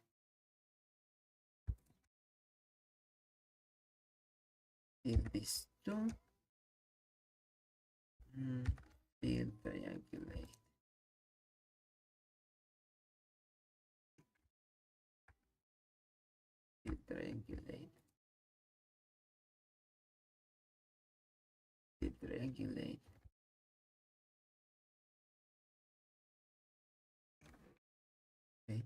Fill these two. Fill triangulate. Fill triangulate. Fill triangulate. Okay.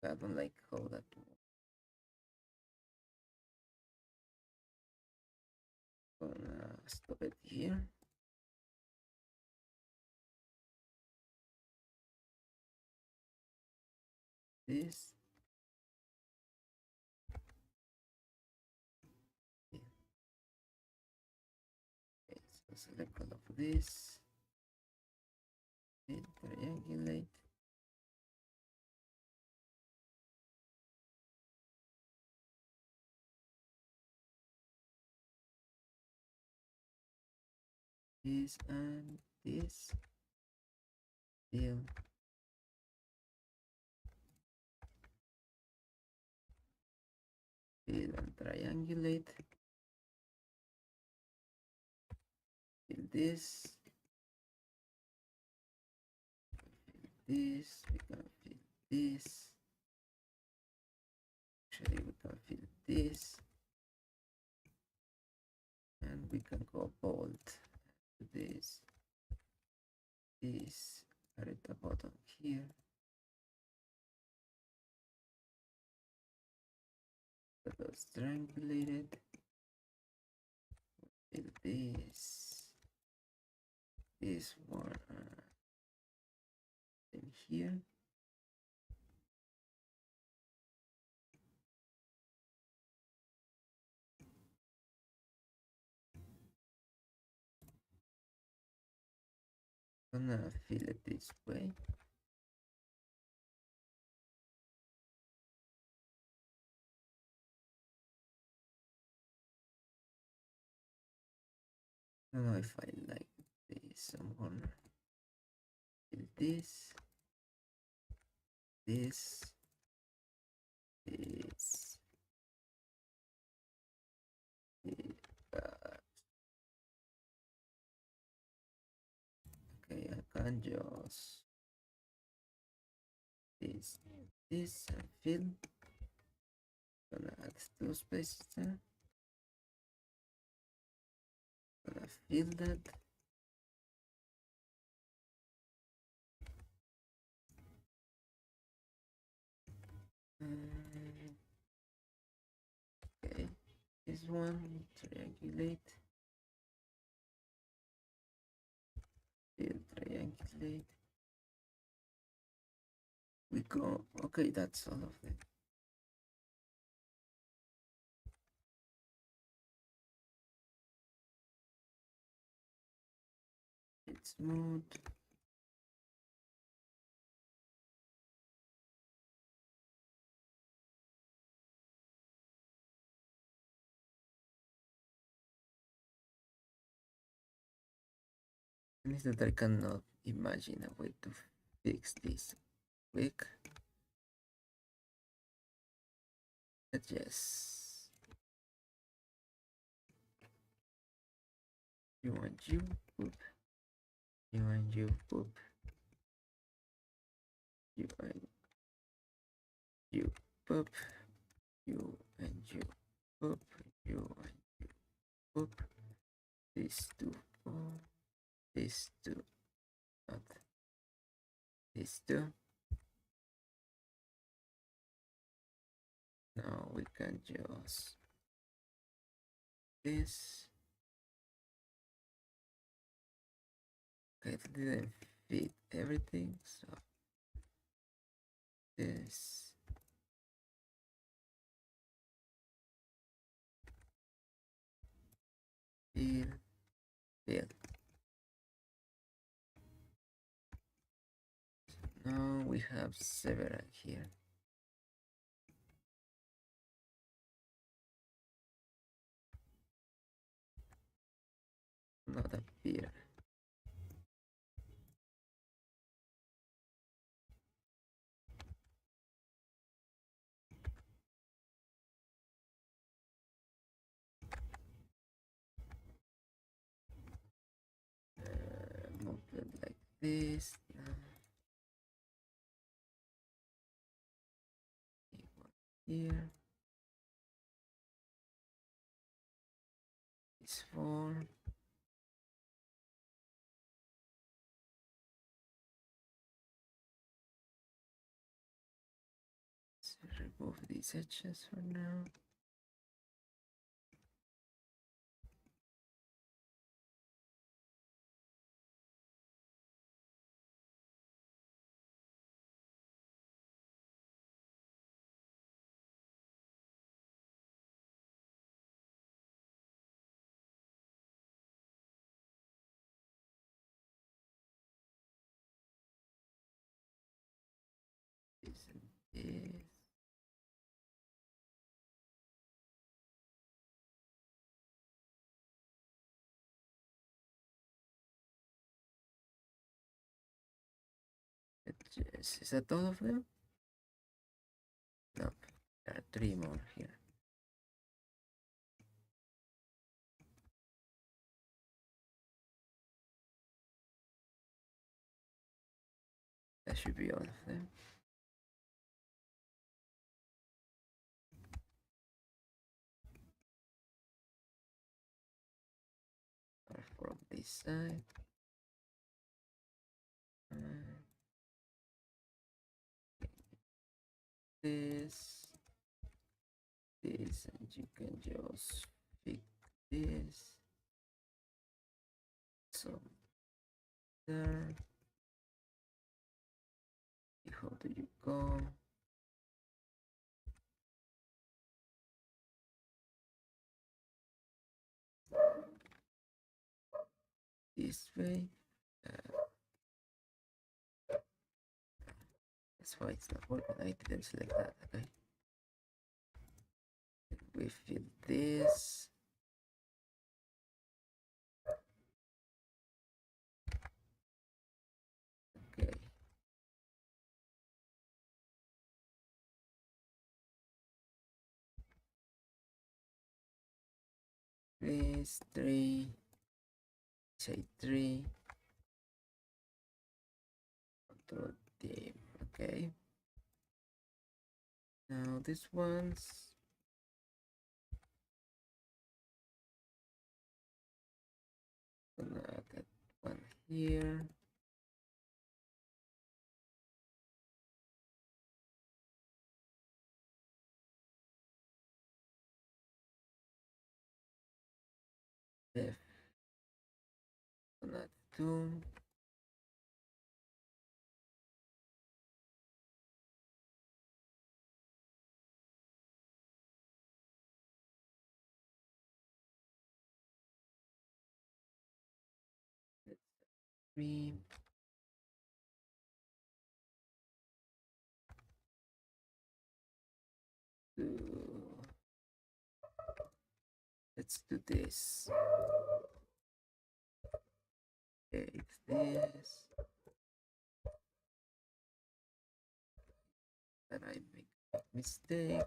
I don't like how that works. Gonna stop it here. This. Yeah. Okay, so select all of this. And triangulate. This and this. Fill. Fill and triangulate. Fill this. This. We can fill this. Actually, we can fill this. And we can go bold to this. This are at the bottom here. That was triangulated. Fill this one in here. Gonna fill it this way. I don't know if I like this. I'm gonna fill this, this, this, okay, I can just this and fill. Gonna add two spaces there. Gonna fill that. Okay, this one triangulate. Fill triangulate. We go. Okay, that's all of it. It's smooth. Is that I cannot imagine a way to fix this quick. But yes, you want you poop, you and you poop, you and you poop, you and you poop, you and you poop. These two, these two, not these two. Now we can just this. Okay, it didn't fit everything, so this. Fill fill. Now we have several here. Not appear. Move it like this. Here. This 4. Let's remove these edges for now. This and this. Edges. Is that all of them? No, there are 3 more here. That should be all of them. Or from this side. This, and you can just pick this. So there. How do you go? This way. That's why it's not working. I didn't select that. Okay. We fill this. Okay. This 3. Say 3. Control D. Okay. Now this one's gonna add that one here. F. Gonna add 2. That's 3. Let's do this. Take this. And I make a mistake.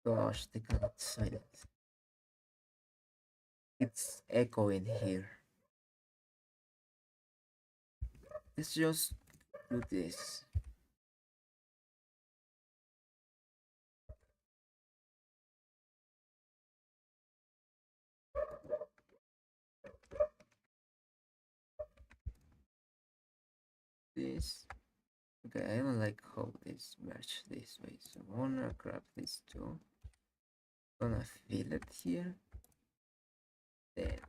Gosh, they cannot silence. It's echoing here. Let's just do this. This. Okay, I don't like how this merge this way, so I'm gonna grab these 2. Gonna fill it here. Then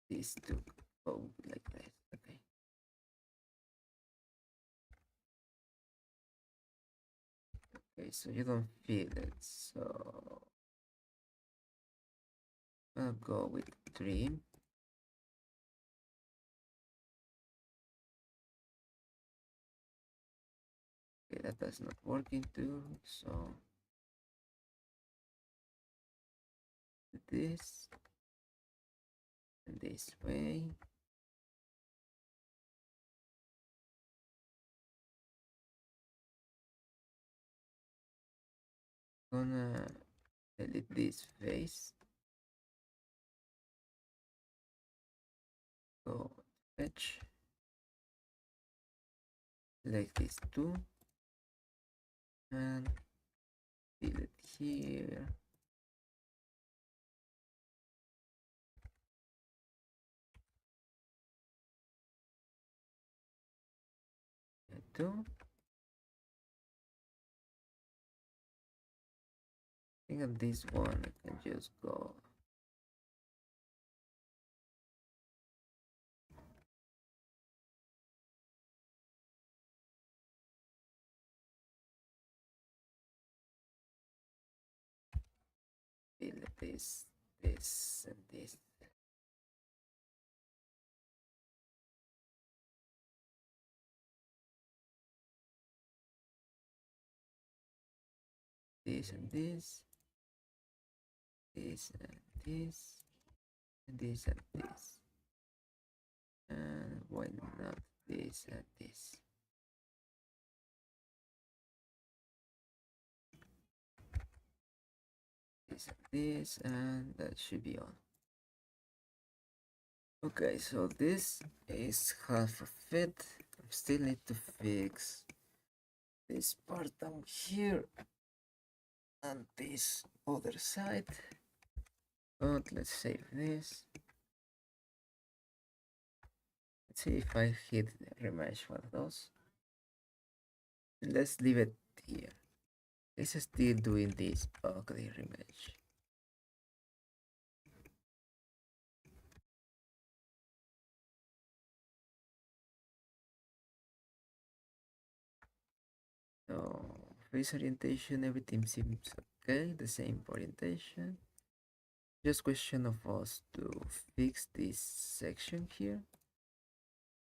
these 2 go like that. Okay. Okay, so you don't feel it, so I'll go with 3. Okay, that's not working too, so this and this way. Gonna delete this face. Go fetch. Select these two and fill it here. Two. I think on this one I can just go fill this, this, and this. This and this, this and this, and this and this. And why not this and this? This and this, and that should be on. Okay, so this is half of it. I still need to fix this part down here and this other side. But let's save this. Let's see if I hit remesh one of those. Let's leave it here. It's still doing this ugly remesh. So face orientation, everything seems okay. The same orientation. Just question of us to fix this section here.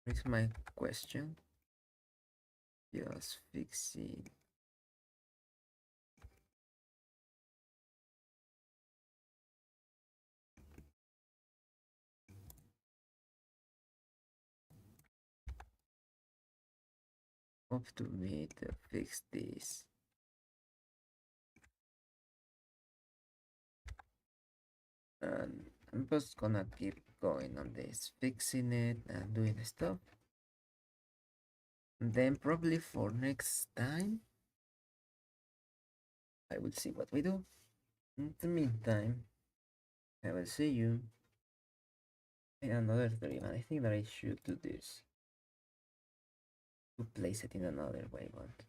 Here's my question. Just fixing. Up to me to fix this. And I'm just gonna keep going on this, fixing it and doing stuff. And then probably for next time, I will see what we do. In the meantime, I will see you in another stream. And I think that I should do this to place it in another way, but